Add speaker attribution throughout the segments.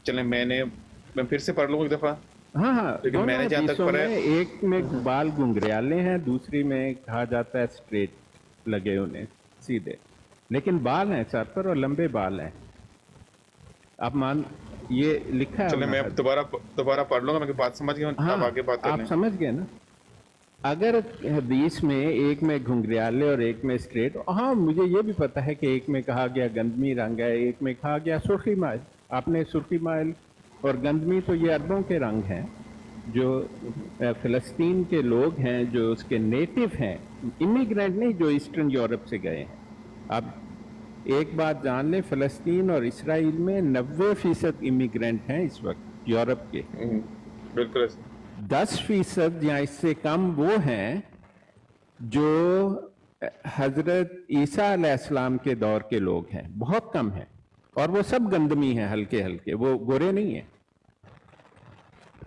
Speaker 1: چلیں میں پھر سے پڑھ لوں ایک دفعہ.
Speaker 2: ہاں ہاں،
Speaker 1: لیکن
Speaker 2: دونوں
Speaker 1: میں نے جہاں تک
Speaker 2: حدیثوں
Speaker 1: پڑھا
Speaker 2: میں
Speaker 1: ہے
Speaker 2: ایک میں بال گنگریالے ہیں، دوسری میں کہا جاتا ہے اسٹریٹ لگے انہیں سیدھے، لیکن بال ہیں سر پر اور لمبے بال ہیں. آپ یہ لکھا ہے
Speaker 1: چلیں
Speaker 2: ہونا
Speaker 1: میں دوبارہ پڑھ لوں گا. میں بات سمجھ گیا ہوں.
Speaker 2: ہاں
Speaker 1: آپ آگے بات کر
Speaker 2: آپ
Speaker 1: لیں.
Speaker 2: سمجھ گئے نا. اگر حدیث میں ایک میں گھنگریالے اور ایک میں اسٹریٹ، ہاں مجھے یہ بھی پتا ہے کہ ایک میں کہا گیا گندمی رنگ ہے، ایک میں کہا گیا سرخی مائل. آپ نے سرخی مائل اور گندمی تو یہ عربوں کے رنگ ہیں جو فلسطین کے لوگ ہیں، جو اس کے نیٹو ہیں، امیگرینٹ نہیں جو ایسٹرن یورپ سے گئے ہیں. اب ایک بات جان لیں، فلسطین اور اسرائیل میں 90% امیگرینٹ ہیں اس وقت یورپ کے.
Speaker 1: بالکل ایسے.
Speaker 2: 10% یا اس سے کم وہ ہیں جو حضرت عیسیٰ علیہ السلام کے دور کے لوگ ہیں، بہت کم ہیں، اور وہ سب گندمی ہیں، ہلکے ہلکے، وہ گورے نہیں ہیں.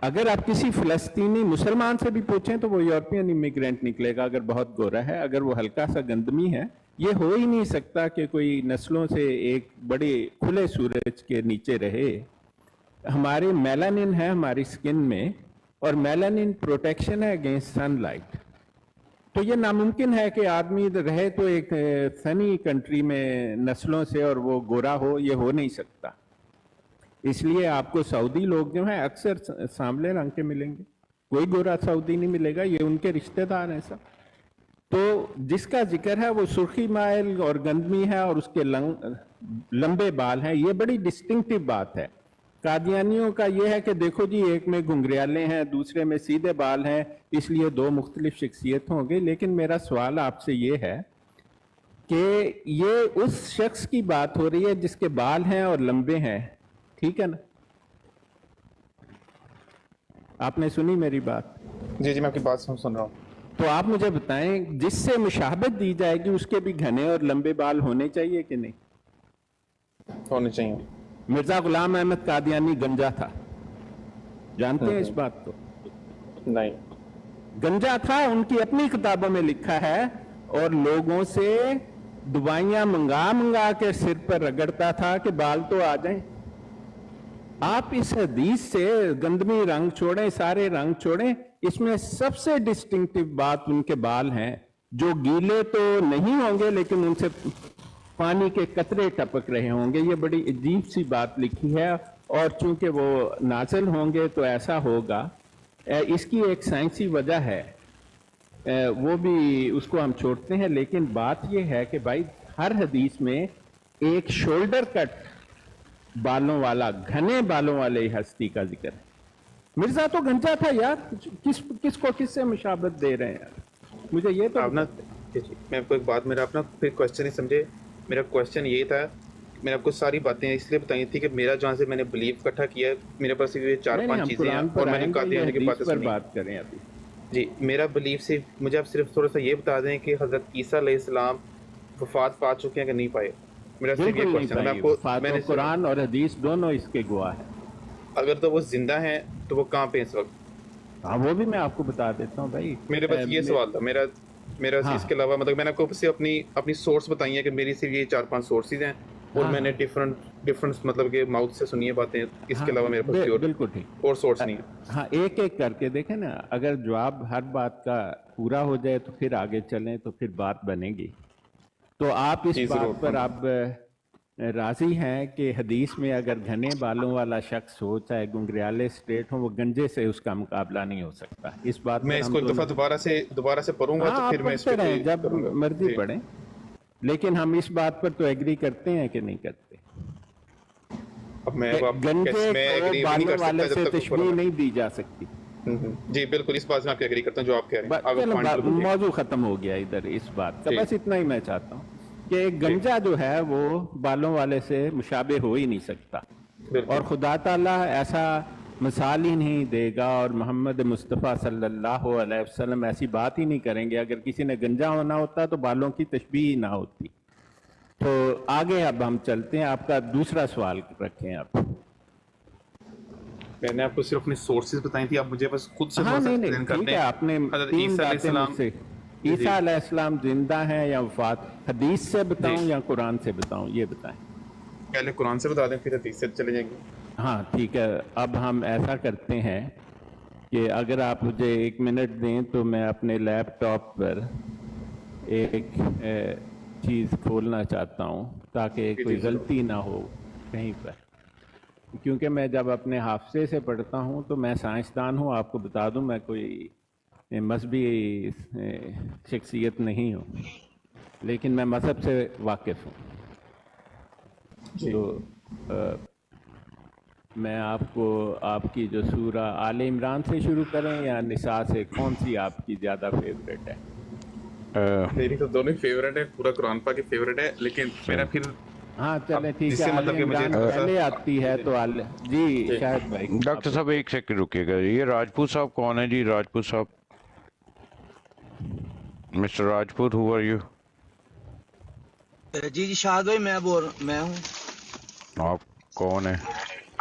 Speaker 2: اگر آپ کسی فلسطینی مسلمان سے بھی پوچھیں تو وہ یورپین امیگرینٹ نکلے گا اگر بہت گورا ہے. اگر وہ ہلکا سا گندمی ہے، یہ ہو ہی نہیں سکتا کہ کوئی نسلوں سے ایک بڑے کھلے سورج کے نیچے رہے. ہماری میلانن ہے ہماری سکن میں، اور میلانن پروٹیکشن ہے اگینسٹ سن لائٹ. تو یہ ناممکن ہے کہ آدمی رہے تو ایک سنی کنٹری میں نسلوں سے اور وہ گورا ہو، یہ ہو نہیں سکتا. اس لیے آپ کو سعودی لوگ جو ہیں اکثر سانولے رنگ کے ملیں گے، کوئی گورا سعودی نہیں ملے گا، یہ ان کے رشتہ دار ہیں سب. تو جس کا ذکر ہے وہ سرخی مائل اور گندمی ہے اور اس کے لمبے بال ہیں. یہ بڑی ڈسٹنکٹیو بات ہے. قادیانیوں کا یہ ہے کہ دیکھو جی ایک میں گھنگریالے ہیں، دوسرے میں سیدھے بال ہیں، اس لیے دو مختلف شخصیت ہوں گے. لیکن میرا سوال آپ سے یہ ہے کہ یہ اس شخص کی بات ہو رہی ہے جس کے بال ہیں اور لمبے ہیں، ٹھیک ہے نا؟ آپ نے سنی میری بات؟
Speaker 1: جی میں آپ کی بات سن رہا ہوں.
Speaker 2: تو آپ مجھے بتائیں جس سے مشابہت دی جائے گی اس کے بھی گھنے اور لمبے بال ہونے چاہیے کہ نہیں؟
Speaker 1: ہونے چاہیے.
Speaker 2: مرزا غلام احمد قادیانی گنجا تھا، جانتے ہیں اس بات کو؟
Speaker 1: نہیں.
Speaker 2: گنجا تھا، ان کی اپنی کتابوں میں لکھا ہے، اور لوگوں سے دوائیاں منگا کے سر پر رگڑتا تھا کہ بال تو آ جائیں. آپ اس حدیث سے گندمی رنگ چھوڑیں، سارے رنگ چھوڑیں، اس میں سب سے ڈسٹنکٹیو بات ان کے بال ہیں، جو گیلے تو نہیں ہوں گے لیکن ان سے پانی کے قطرے ٹپک رہے ہوں گے. یہ بڑی عجیب سی بات لکھی ہے، اور چونکہ وہ نازل ہوں گے تو ایسا ہوگا. اس کی ایک سائنسی وجہ ہے، وہ بھی اس کو ہم چھوڑتے ہیں. لیکن بات یہ ہے کہ بھائی ہر حدیث میں ایک شولڈر کٹ بالوں والا، گھنے بالوں والے ہستی کا ذکر ہے. مرزا تو گنجا تھا یار، کس کو کس سے مشابہت دے رہے ہیں؟ مجھے یہ تو
Speaker 1: آپ نا میں آپ کو ایک بات، میرا اپنا پھر کوشچن ہی سمجھے. میرا کوشچن یہ تھا، میں نے آپ کو ساری باتیں اس لیے بتائی تھی کہ میرا جہاں سے میں نے بلیف اکٹھا کیا ہے، میرے پاس یہ 4-5 چیزیں ہیں اور میں نے قادیانی کی باتیں سنی.
Speaker 2: بات کریں ابھی.
Speaker 1: جی میرا بلیف صرف، مجھے آپ صرف تھوڑا سا یہ بتا دیں کہ حضرت عیسیٰ علیہ السلام وفات پا چکے ہیں کہ نہیں پائے. میرا صرف یہ کوشچن ہے. میں نے
Speaker 2: قرآن اور حدیث دونوں اس کے گواہ ہیں.
Speaker 1: اگر تو وہ زندہ ہیں تو وہ کہاں پہ اس وقت؟
Speaker 2: ہاں وہ بھی میں آپ کو بتا دیتا ہوں بھائی.
Speaker 1: میرے پاس یہ سوال تھا میرا اس کے علاوہ، مطلب میں نے آپ کو صرف اپنی سورس بتائی ہیں کہ میری صرف یہ 4-5 سورسز ہیں، اور میں نے ڈفرنٹ مطلب کہ ماؤتھ سے سنی ہے باتیں. اس کے علاوہ میرے پاس
Speaker 2: بالکل ٹھیک
Speaker 1: اور سورس نہیں ہے.
Speaker 2: ہاں ایک ایک کر کے دیکھیں نا، اگر جواب ہر بات کا پورا ہو جائے تو پھر آگے چلیں تو پھر بات بنے گی. تو آپ اس بات پر آپ راضی ہیں کہ حدیث میں اگر گھنے بالوں والا شخص ہو، چاہے گنگریالے اسٹریٹ ہو، وہ گنجے سے اس کا مقابلہ نہیں ہو سکتا. اس بات
Speaker 1: میں
Speaker 2: پر
Speaker 1: اس
Speaker 2: ہم
Speaker 1: کو ایک دفعہ دوبارہ سے پڑھوں گا تو
Speaker 2: آپ
Speaker 1: پھر میں اس
Speaker 2: پڑھتے
Speaker 1: پہ
Speaker 2: رہیں جب
Speaker 1: کروں گا.
Speaker 2: مرضی پڑھیں، لیکن ہم اس بات پر تو ایگری کرتے ہیں کہ نہیں کرتے.
Speaker 1: اب میں
Speaker 2: گنجے کو بالوں والے سے تشبیہ نہیں دی جا سکتی.
Speaker 1: جی بالکل، اس بات سے آپ ایگری کرتا ہوں جو آپ کہہ رہے ہیں.
Speaker 2: موضوع ختم ہو گیا ادھر اس بات کا، بس اتنا ہی میں چاہتا ہوں کہ ایک گنجا جو ہے وہ بالوں والے سے مشابہ ہو ہی نہیں سکتا، اور خدا تعالیٰ ایسا مثال ہی نہیں دے گا، اور محمد مصطفیٰ صلی اللہ علیہ وسلم ایسی بات ہی نہیں کریں گے. اگر کسی نے گنجا ہونا ہوتا تو بالوں کی تشبیہ ہی نہ ہوتی. تو آگے اب ہم چلتے ہیں، آپ کا دوسرا سوال رکھیں آپ.
Speaker 1: میں نے آپ کو صرف اپنی سورسز بتائی تھی، آپ مجھے بس خود سے
Speaker 2: ہاں
Speaker 1: تھوڑا سا
Speaker 2: نہیں
Speaker 1: ایکسپلین کر
Speaker 2: ٹھیک
Speaker 1: دیں.
Speaker 2: ہے، آپ نے
Speaker 1: حضرت
Speaker 2: 3
Speaker 1: عیسیٰ علیہ
Speaker 2: باتیں مجھ
Speaker 1: السلام،
Speaker 2: سے. عیسیٰ علیہ السلام زندہ ہیں یا وفات؟ حدیث سے بتاؤں یا قرآن سے بتاؤں، یہ بتائیں.
Speaker 1: پہلے قرآن سے بتا دیں پھر حدیث سے چلے جائیں گے.
Speaker 2: हाँ ठीक है, अब हम ऐसा करते हैं कि अगर आप मुझे 1 मिनट दें तो मैं अपने लैपटॉप पर एक चीज़ खोलना चाहता हूँ ताकि कोई गलती ना हो कहीं पर, क्योंकि मैं जब अपने हाफजे से पढ़ता हूँ तो मैं साइंसदान हूँ, आपको बता दूँ मैं कोई मजहबी शख्सियत नहीं हूँ, लेकिन मैं मज़हब से वाकिफ़ हूँ। तो मैं आपको आपकी जो सूरा आले इमरान से शुरू करें या निसा से, कौन सी आपकी ज़्यादा फेवरेट है?
Speaker 1: मेरी तो दोनों फेवरेट है, पूरा कुरान पाक की फेवरेट है, लेकिन मेरा फिर
Speaker 2: हाँ चले ठीक है,
Speaker 1: जिससे
Speaker 2: आले
Speaker 1: मतलब कि मुझे
Speaker 2: इमरान
Speaker 1: थोड़ा सा
Speaker 2: पहले आती है तो आले जी शायद भाई।
Speaker 3: डॉक्टर साहब एक सेकंड रुकिएगा, ये राजपूत साहब कौन है जी? राजपूत साहब, mister Rajput, who are you?
Speaker 4: जी जी शाहद भाई, मैं हूँ।
Speaker 3: आप कौन है?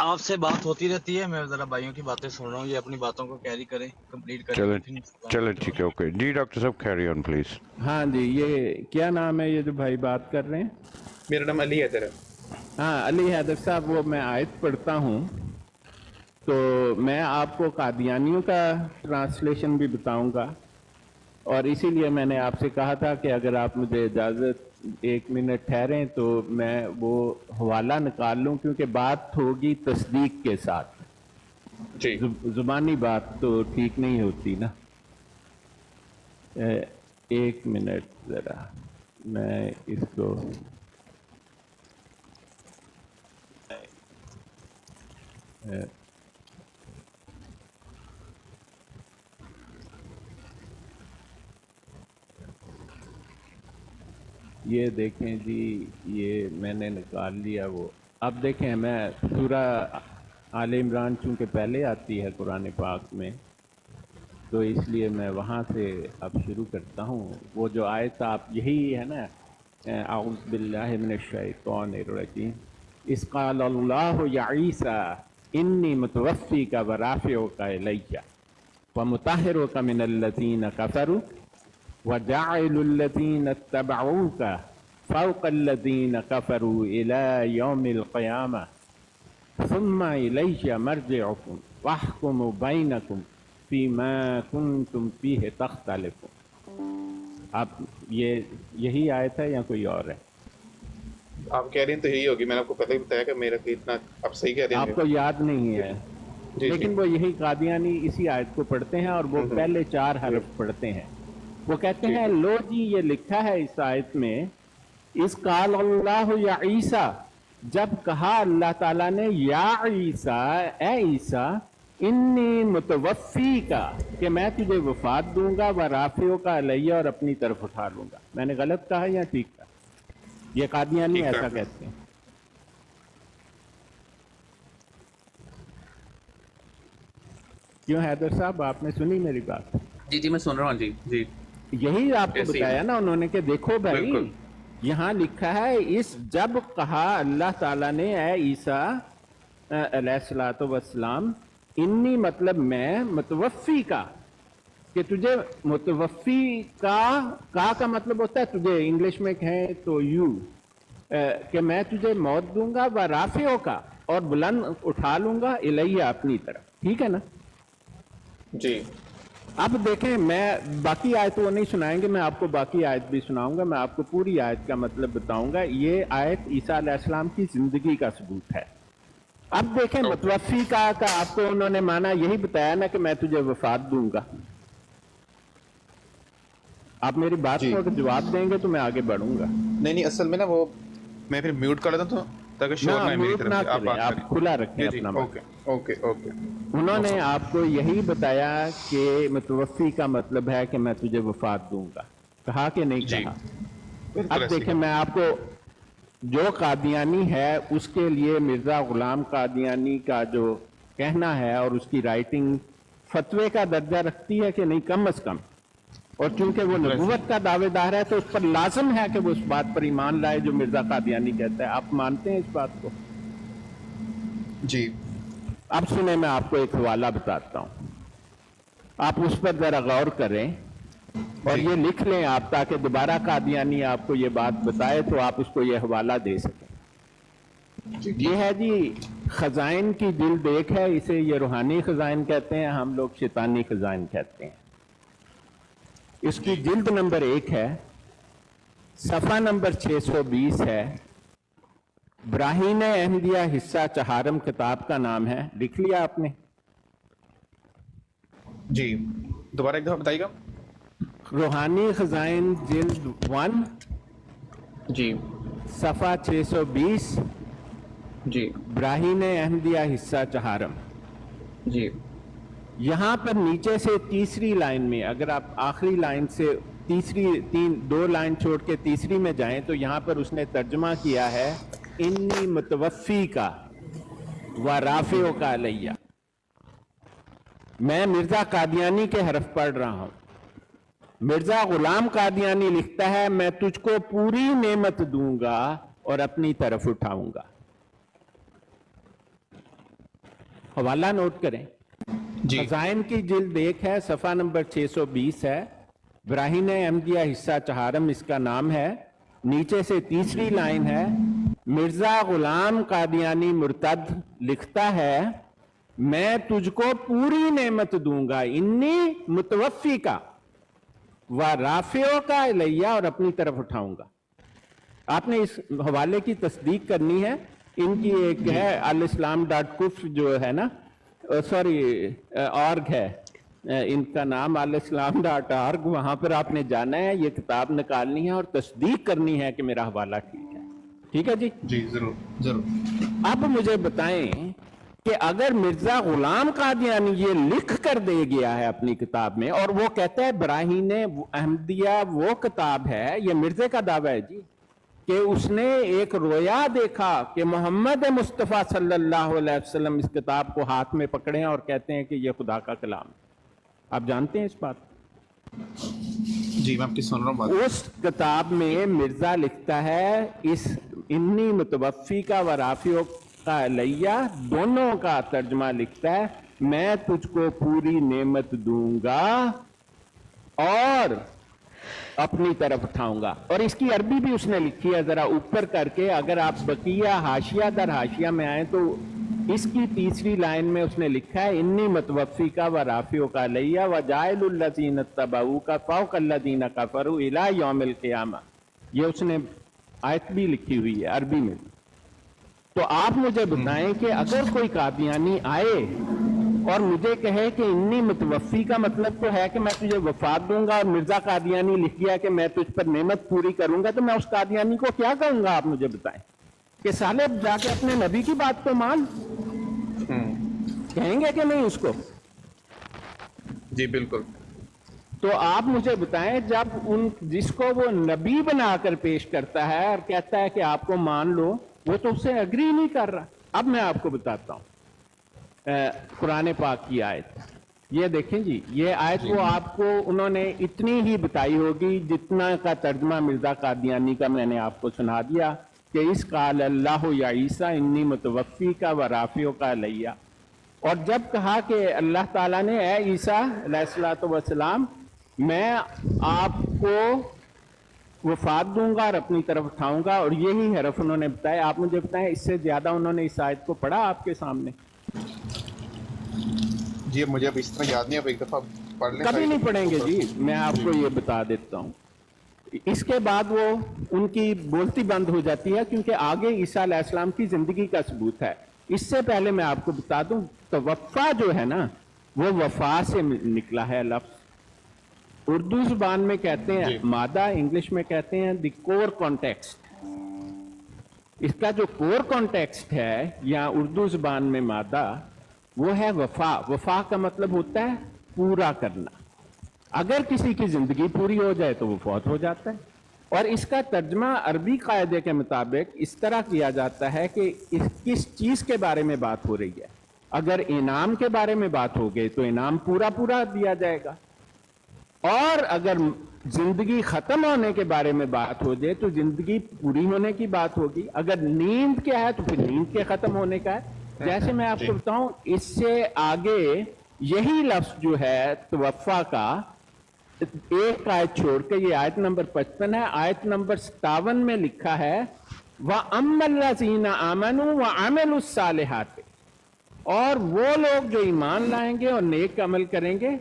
Speaker 4: आपसे बात होती रहती है, मैं जरा भाइयों की बातें सुन रहा हूँ, ये अपनी बातों को कैरी करें, कंप्लीट करें।
Speaker 3: चले चले ठीक है, ओके जी। डॉक्टर साहब कैरी ऑन प्लीज।
Speaker 2: हाँ जी, ये क्या नाम है ये जो भाई बात कर रहे हैं?
Speaker 1: मेरा नाम अली हैदर है।
Speaker 2: हाँ अली हैदर साहब, वो मैं आयत पढ़ता हूँ तो मैं आपको कादियानियों का ट्रांसलेशन भी बताऊंगा, और इसीलिए मैंने आपसे कहा था कि अगर आप मुझे इजाज़त 1 मिनट ठहरें तो मैं वो हवाला निकाल लूं, क्योंकि बात होगी तस्दीक के साथ,
Speaker 1: जी
Speaker 2: जुबानी बात तो ठीक नहीं होती ना। 1 मिनट ज़रा मैं इसको ये देखें जी, ये मैंने निकाल लिया वो। अब देखें, मैं सूरा आले इमरान चूँकि पहले आती है कुरान पाक में, तो इसलिए मैं वहाँ से अब शुरू करता हूँ। वो जो आयत आप यही है ना, आऊज़ु बिल्लाहि मिनश शैतानिर रजीम, इस क़ाल अल्लाहु या ईसा इन्नी मुतवफ़्फ़ीका व राफ़िउका इलैया व मुतahhiruका मिनल्लज़ीना कफ़रू वजाइलुल्लज़ीना इत्तबऊका फ़ौक़ल्लज़ीना कफ़रू इला यौमिल क़ियामा सुम्मा इलैया मर्जिउकुम वअहकुमु बैनकुम फ़ीमा कुन्तुम फ़ीहि तख़्तलिफ़ून। आप ये यही आयत है या कोई और है?
Speaker 1: आप कह रही हैं तो यही होगी, मैंने आपको पहले ही बताया कि मेरा इतना आप सही कह रहे हैं।
Speaker 2: आपको याद नहीं है,
Speaker 1: जी
Speaker 2: लेकिन
Speaker 1: जी
Speaker 2: वो यही कादियानी इसी आयत को पढ़ते हैं और वो पहले 4 हरफ पढ़ते हैं। वो कहते हैं लो जी, ये लिखा है इस आयत में, इस काल अल्लाह या ईसा, जब कहा अल्लाह ताला ने या ईसा, ए ईसा, इन्नी मुतवफ़्फ़ी का, कि मैं तुझे वफात दूंगा, व राफ़ियों का अलैया, और अपनी तरफ उठा लूंगा। मैंने गलत कहा या ठीक कहा? ये कादियानी
Speaker 1: ठीक
Speaker 2: ऐसा
Speaker 1: कहा।
Speaker 2: कहते हैं। क्यों हैदर साहब, आपने सुनी मेरी बात?
Speaker 1: जी जी मैं सुन रहा हूँ जी जी।
Speaker 2: यही आपको
Speaker 1: ऐसे ही
Speaker 2: बताया ना उन्होंने कि देखो भाई,
Speaker 1: बिल्कुल।
Speaker 2: यहाँ लिखा है, इस जब कहा अल्लाह ताला ने ए ईसा अलैहिस्सलातु वस्सलाम, इन्नी मतलब मैं, मुतवफ़्फ़ी का, कि तुझे, मुतवफ़्फ़ी का मतलब होता है तुझे, इंग्लिश में कहें तो यू, कि मैं तुझे मौत दूंगा, व राफ़ियों का, और बुलंद उठा लूंगा, इलैया, अपनी तरफ। ठीक है ना?
Speaker 1: जी
Speaker 2: अब देखें, मैं बाकी आयत वो नहीं सुनाएंगे, मैं आपको बाकी आयत भी सुनाऊंगा, मैं आपको पूरी आयत का मतलब बताऊंगा। ये आयत ईसा अलैहिस्सलाम की जिंदगी का सबूत है। अब देखें, मुतवफ़्फ़ी का आपको उन्होंने माना, यही बताया ना कि मैं तुझे वफात दूंगा। आप मेरी बात
Speaker 1: जी।
Speaker 2: को अगर जवाब देंगे तो मैं आगे बढ़ूंगा।
Speaker 1: नहीं नहीं, असल में ना वो मैं फिर म्यूट कर लेता हूँ ताकि शोर ना आए मेरी
Speaker 2: म्यूट
Speaker 1: तरफ
Speaker 2: ना
Speaker 1: से। आप
Speaker 2: करें,
Speaker 1: बात
Speaker 2: आप
Speaker 1: करें।
Speaker 2: खुला रखें
Speaker 1: जी जी
Speaker 2: अपना बात।
Speaker 1: Okay okay okay.
Speaker 2: उन्होंने आपको यही बताया कि मुतवफ़्फ़ी का मतलब है कि मैं तुझे वफात दूंगा, कहा कि नहीं
Speaker 1: जी
Speaker 2: कहा?
Speaker 1: बिल्कुल
Speaker 2: अब
Speaker 1: ऐसे ही
Speaker 2: देखें,
Speaker 1: है।
Speaker 2: मैं आपको, जो कादियानी है उसके लिए मिर्ज़ा गुलाम कादियानी का जो कहना है और उसकी राइटिंग फतवे का दर्जा रखती है कि नहीं, कम अज कम, और चूंकि वो नबूवत का दावेदार है तो उस पर लाजम है कि वो उस बात पर ईमान लाए जो मिर्ज़ा कादियानी कहता है। आप मानते हैं इस बात को?
Speaker 1: जी
Speaker 2: अब सुने, मैं आपको एक हवाला बताता हूं, आप उस पर जरा गौर करें और
Speaker 1: जी
Speaker 2: ये लिख लें आप, ताकि दोबारा कादियानी आपको ये बात बताए तो आप उसको ये हवाला दे सकें।
Speaker 1: जी
Speaker 2: ये है जी खजाइन की जिल्द एक है, इसे ये रूहानी खजाइन कहते हैं, हम लोग शैतानी खजाइन कहते हैं। इसकी जिल्द नंबर 1 है, सफ़ा नंबर 620 है। ब्राहीन अहमदिया हिस्सा चहारम किताब का नाम है, लिख लिया आपने?
Speaker 1: जी, दोबारा एक दफा बताइएगा।
Speaker 2: रूहानी खजाइन जिल्द 1,
Speaker 1: जी
Speaker 2: सफ़ा 620,
Speaker 1: जी
Speaker 2: ब्राहीन अहमदिया हिस्सा चहारम।
Speaker 1: जी
Speaker 2: यहां पर नीचे से तीसरी लाइन में, अगर आप आखिरी लाइन से दो लाइन छोड़ के तीसरी में जाएं तो यहां पर उसने तर्जमा किया है इन्नी मुतवफ़ी का व राफ़िओ का अलैया। मैं मिर्जा कादियानी के हरफ पढ़ रहा हूं। मिर्जा गुलाम कादियानी लिखता है, मैं तुझको पूरी नेमत दूंगा और अपनी तरफ उठाऊंगा। हवाला नोट करें।
Speaker 1: जी
Speaker 2: खजाइन की जिल्द 1 है, सफ़ा नंबर 620 है। ब्राहीन अहमदिया हिस्सा चहारम इसका नाम है। नीचे से तीसरी लाइन है, मिर्जा गुलाम कादियानी मुर्तद लिखता है, मैं तुझको पूरी नेमत दूंगा, इन्नी मुतवफ़ी का व राफ़िओ का अलैया, और अपनी तरफ उठाऊंगा। आपने इस हवाले की तस्दीक करनी है। इनकी एक है al-islam.kufr जो है ना, सॉरी ऑर्ग है, इनका नाम al-islam.org, वहां पर आपने जाना है, ये किताब निकालनी है और तस्दीक करनी है कि मेरा हवाला ठीक है। ठीक है जी?
Speaker 1: जी जरूर जरूर।
Speaker 2: अब मुझे बताएं कि अगर मिर्जा गुलाम कादियानी ये लिख कर दे गया है अपनी किताब में, और वो कहता है ब्राहीन अहमदिया वो किताब है, ये मिर्जे का दावा है जी, कि उसने एक रोया देखा कि मोहम्मद मुस्तफ़ा सल्लल्लाहु अलैहि वसल्लम इस किताब को हाथ में पकड़े हैं और कहते हैं कि यह खुदा का कलाम है। आप जानते हैं इस बात?
Speaker 1: जी मैं आपकी सुन रहा हूँ बात।
Speaker 2: उस किताब में मिर्जा लिखता है, इस इन्नी मुतवफ़ी का व राफ़िओ का अलैया दोनों का तर्जमा लिखता है, मैं तुझको पूरी नेमत दूंगा और अपनी तरफ उठाऊंगा। और इसकी अरबी भी उसने लिखी है, जरा ऊपर करके, अगर आप बकिया हाशिया दर हाशिया में आए तो इसकी तीसरी लाइन में उसने लिखा है, इन्नी मुतवफ़ी का व राफ़िओ का अलैया व जाइलुल लज़ीना तबऊ का फ़ौक़ल लज़ीना कफ़रू इला यौमिल क़ियामा। ये उसने आयत भी लिखी हुई है अरबी में। तो आप मुझे बताएं कि अगर कोई कादियानी आए और मुझे कहे कि इन्नी मुतवफ़ी का मतलब तो है कि मैं तुझे वफात दूंगा, और मिर्जा कादियानी लिख गया कि मैं तुझ पर नेमत पूरी करूंगा, तो मैं उस कादियानी को क्या कहूंगा? आप मुझे बताएं कि साले जाके अपने नबी की बात तो मान। कहेंगे कि नहीं उसको?
Speaker 1: जी बिल्कुल।
Speaker 2: तो आप मुझे बताएं, जब जिसको वो नबी बनाकर पेश करता है और कहता है कि आपको मान लो, वो तो उससे अग्री नहीं कर रहा। अब मैं आपको बताता हूं कुरान पाक की आयत, ये देखें जी, ये आयत वो आपको उन्होंने इतनी ही बताई होगी जितना का तर्जमा मिर्जा कादियानी का मैंने आपको सुना दिया कि इस काल अल्लाह या ईसा इन्नी मुतवफ़ी का व राफ़िओ का अलैया। और जब कहा कि अल्लाह ताला ने, ए ईसा अलैहिस्सलातु वस्सलाम, मैं आपको वफात दूंगा और अपनी तरफ उठाऊंगा, और यही हरफ उन्होंने बताया। आप मुझे बताएं, इससे ज्यादा उन्होंने इस आयत को पढ़ा आपके सामने?
Speaker 1: जी मुझे अब इस तरह याद नहीं, अब एक दफा पढ़ लें।
Speaker 2: कभी नहीं पढ़ेंगे जी, मैं आपको ये बता देता हूँ। इसके बाद वो उनकी बोलती बंद हो जाती है, क्योंकि आगे ईसा अलैहिस्सलाम की जिंदगी का सबूत है। इससे पहले मैं आपको बता दूं, तवफ़्फ़ा जो है ना, वो वफा से निकला है लफ्ज़। उर्दू जुबान में कहते हैं मादा, इंग्लिश में कहते हैं द कोर कॉन्टेक्स्ट। इसका जो कोर कॉन्टेक्स्ट है या उर्दू जुबान में मादा, वो है वफा। वफा का मतलब होता है पूरा करना। अगर किसी की जिंदगी पूरी हो जाए तो वो फौत हो जाता है। और इसका तर्जमा अरबी कायदे के मुताबिक इस तरह किया जाता है कि किस चीज के बारे में बात हो रही है। अगर इनाम के बारे में बात हो गई तो इनाम पूरा पूरा दिया जाएगा, और अगर जिंदगी खत्म होने के बारे में बात हो जाए तो जिंदगी पूरी होने की बात होगी। अगर नींद क्या है तो फिर नींद के खत्म होने का है। जैसे मैं आपको बताऊं, इससे आगे यही लफ्ज जो है तवफ़्फ़ा का, एक आयत छोड़ के, ये आयत नंबर 55 है, आयत नंबर 57 में लिखा है व अम्मल्लज़ीना आमनू व अमिलुस्सालिहात, और वो लोग जो ईमान लाएंगे और नेक अमल करेंगे,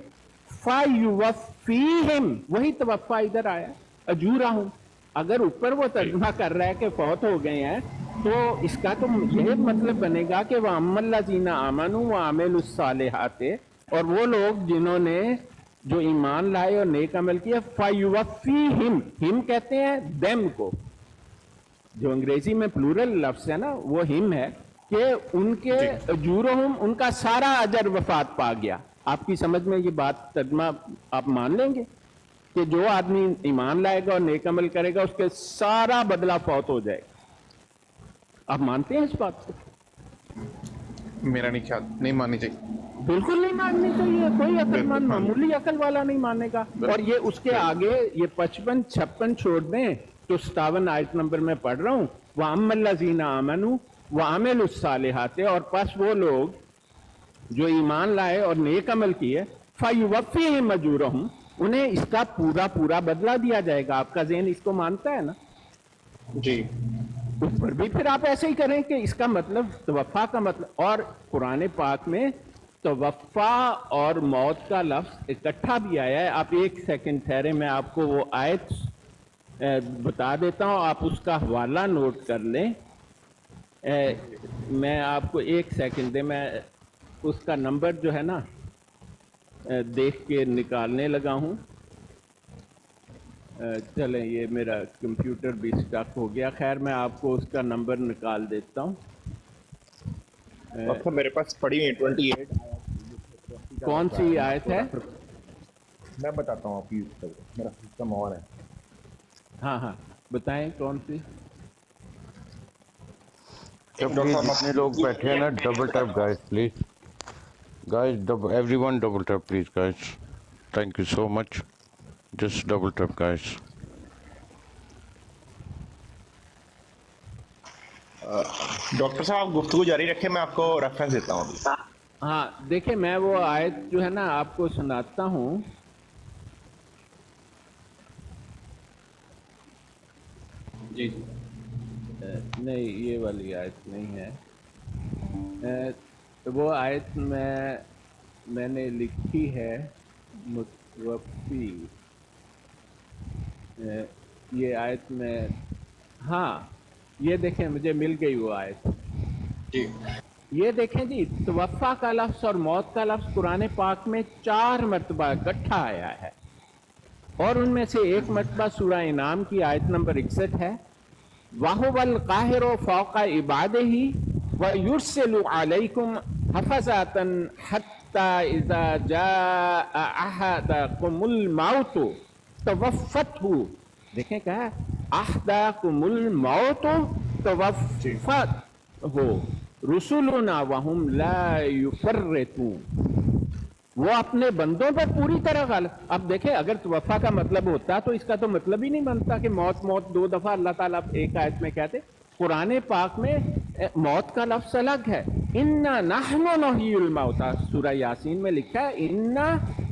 Speaker 2: फ़युवफ़्फ़ीहिम, वही तवफ़्फ़ा इधर आया, अजूरहुम। अगर ऊपर वो तर्जुमा कर रहा है कि फौत हो गए हैं, तो इसका तो यही मतलब बनेगा कि वह अम्मल्लज़ीना आमनू व अमिलुस्सालिहात, और वो लोग जिन्होंने जो ईमान लाए और नेक अमल किया, फ़युवफ़्फ़ीहिम, हिम कहते हैं देम को, जो अंग्रेजी में प्लूरल लफ्ज है ना वो हिम है, कि उनके अजूरहुम, उनका सारा अजर वफात पा गया। आपकी समझ में ये बात तर्जुमा आप मान लेंगे कि जो आदमी ईमान लाएगा और नेक अमल करेगा उसके सारा बदला फौत हो जाएगा। आप मानते हैं इस बात को?
Speaker 1: मेरा नहीं ख्याल, नहीं माननी चाहिए।
Speaker 2: बिल्कुल नहीं माननी चाहिए, कोई अक्लमंद मामूली अकल वाला नहीं मानेगा। और ये उसके आगे ये 55 56 छोड़ दें तो 57 आयत नंबर में पढ़ रहा हूं, व अम्मल्लज़ीना आमनू व अमिलुस्सालिहात, और पास वो लोग जो ईमान लाए और नेक अमल किए, फ़युवफ़्फ़ीहिम अजूरहुम, उन्हें इसका पूरा पूरा बदला दिया जाएगा। आपका ज़हन इसको मानता है ना?
Speaker 1: जी।
Speaker 2: ऊपर भी फिर आप ऐसे ही करें कि इसका मतलब तवफ़्फ़ा का मतलब, और कुरान पाक में तवफ़्फ़ा और मौत का लफ्ज़ इकट्ठा भी आया है। आप एक सेकंड ठहरे, मैं आपको वो आयत बता देता हूँ, आप उसका हवाला नोट कर लें। मैं आपको एक सेकंड दे, मैं उसका नंबर जो है ना देख के निकालने लगा हूँ। चलें, ये मेरा कंप्यूटर भी स्टक हो गया। खैर मैं आपको उसका नंबर निकाल देता हूँ।
Speaker 1: अच्छा, मेरे पास पड़ी हुई 28।
Speaker 2: कौन सी आयत है?
Speaker 5: मैं बताता हूँ आपकी, मेरा सिस्टम ऑन है।
Speaker 2: हाँ हाँ बताएं कौन सी।
Speaker 3: जितने लोग बैठे हैं ना, double tap guys please, guys everyone double tap please guys, thank you so much, just double tap guys.
Speaker 5: Doctor साहब आप गुफ्तगू जारी रखें, मैं आपको रेफरेंस देता हूँ अभी।
Speaker 2: हाँ देखिए, मैं वो आयत जो है ना आपको सुनाता हूँ।
Speaker 1: जी।
Speaker 2: नहीं, ये वाली आयत नहीं है। तो वो आयत मैंने लिखी है मुतवफ़्फ़ी। ये आयत में, हाँ ये देखें, मुझे मिल गई वो आयत।
Speaker 1: जी।
Speaker 2: ये देखें जी, तवफ़्फ़ा का लफ्ज़ और मौत का लफ्ज़ कुरान पाक में 4 मरतबा इकट्ठा आया है, और उनमें से एक मरतबा सूरह इनाम की आयत नंबर 61 है, वहुवल काहिरु फ़ौक़ा इबादिही व युरसिलु अलैकुम हफ़ज़तन हत्ता इज़ा जाअ अहदकुमुल मौतु तवफ़्फ़तहु। देखें क्या है, अहदकुमुल मौतु तवफ़्फ़तहु रुसुलुना वहुम ला युफ़र्रितून। वो अपने बंदों पर पूरी तरह गालिब। अब देखें, अगर तवफ़्फ़ा का मतलब होता तो इसका तो मतलब ही नहीं बनता कि मौत मौत 2 दफा अल्लाह ताला एक आयत में कहते। कुरान पाक में मौत का लफ्ज़ अलग है, इन्ना नहनु नहयिल मौता, सूरह यासीन में लिखा है इन्ना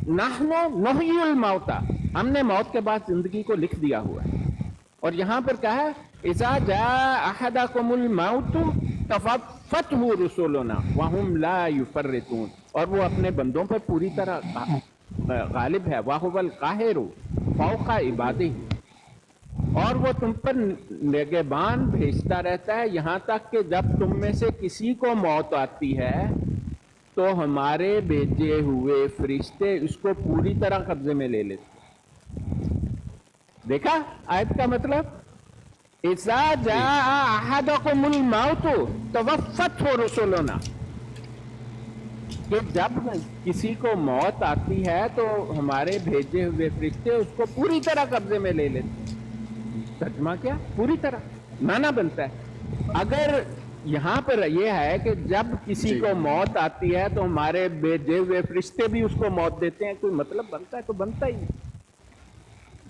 Speaker 2: नहनु नहयिल मौता, हमने मौत के बाद जिंदगी को लिख दिया हुआ है। और यहाँ पर क्या है, इज़ा जाअ अहदकुमुल मौतु तवफ़्फ़तहु रुसुलुना वहुम ला युफ़र्रितून, और वो अपने बंदों पर पूरी तरह गालिब है। वाहुवल काहिरु फ़ौक़ा इबादिही, और वो तुम पर निगहबान भेजता रहता है, यहाँ तक कि जब तुम में से किसी को मौत आती है तो हमारे भेजे हुए फरिश्ते उसको पूरी तरह कब्जे में ले लेते। देखा आयत का मतलब, इज़ा जाअ अहदकुमुल मौतु तवफ़्फ़तहु रुसुलुना, कि जब किसी को मौत आती है तो हमारे भेजे हुए फरिश्ते उसको पूरी तरह कब्जे में ले लेते। तर्जुमा क्या? पूरी तरह माना बनता है। अगर यहाँ पर यह है कि जब किसी को मौत आती है तो हमारे भेजे हुए फरिश्ते भी उसको मौत देते हैं, कोई मतलब बनता है? तो बनता ही नहीं।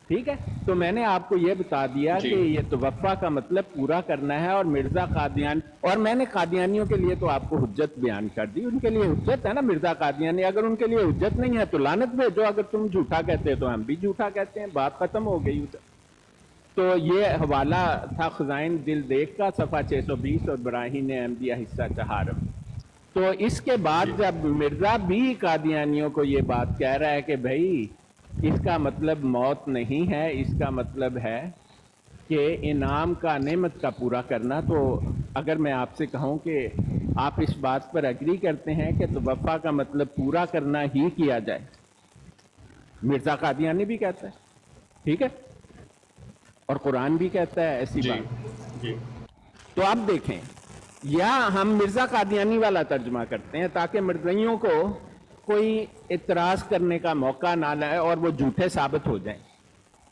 Speaker 2: ठीक है, तो मैंने आपको यह बता दिया कि ये तवफ़्फ़ा का मतलब पूरा करना है। और मिर्जा कादियान, और मैंने कादियानियों के लिए तो आपको हुज्जत बयान कर दी, उनके लिए हुज्जत है ना मिर्जा कादियानी। अगर उनके लिए हुज्जत नहीं है तो लानत भेजो, अगर तुम झूठा कहते हो तो हम भी झूठा कहते हैं, बात खत्म हो गई उधर। تو یہ حوالہ تھا خزائن جلد 1 کا صفحہ 620 اور براہین احمدیہ حصہ 4۔ تو اس کے بعد جب مرزا بھی قادیانیوں کو یہ بات کہہ رہا ہے کہ بھائی اس کا مطلب موت نہیں ہے، اس کا مطلب ہے کہ انعام کا نعمت کا پورا کرنا، تو اگر میں آپ سے کہوں کہ آپ اس بات پر اگری کرتے ہیں کہ توفع کا مطلب پورا کرنا ہی کیا جائے، مرزا قادیانی بھی کہتا ہے، ٹھیک ہے، اور قرآن بھی کہتا ہے ایسی بات، تو آپ دیکھیں، یا ہم مرزا قادیانی والا ترجمہ کرتے ہیں تاکہ مرزائیوں کو کوئی اعتراض کرنے کا موقع نہ لائے اور وہ جھوٹے ثابت ہو جائیں۔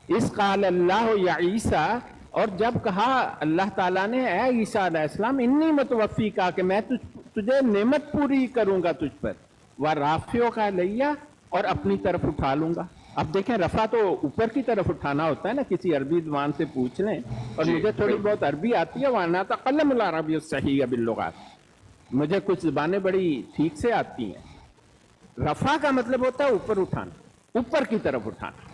Speaker 2: اس قال اللہ یا عیسیٰ، اور جب کہا اللہ تعالیٰ نے اے عیسیٰ علیہ السلام انی متوفی کا، کہ میں تجھے نعمت پوری کروں گا تجھ پر، ورافعو کا لیا، اور اپنی طرف اٹھا لوں گا۔ اب دیکھیں رفع تو اوپر کی طرف اٹھانا ہوتا ہے نا، کسی عربی زبان سے پوچھ لیں، اور مجھے تھوڑی بہت عربی آتی ہے، وَأَنَا أَتَكَلَّمُ الْعَرَبِيَّ الصَّحِيحَ بِاللُّغَاتِ، مجھے کچھ زبانیں بڑی ٹھیک سے آتی ہیں۔ رفع کا مطلب ہوتا ہے اوپر اٹھانا، اوپر کی طرف اٹھانا،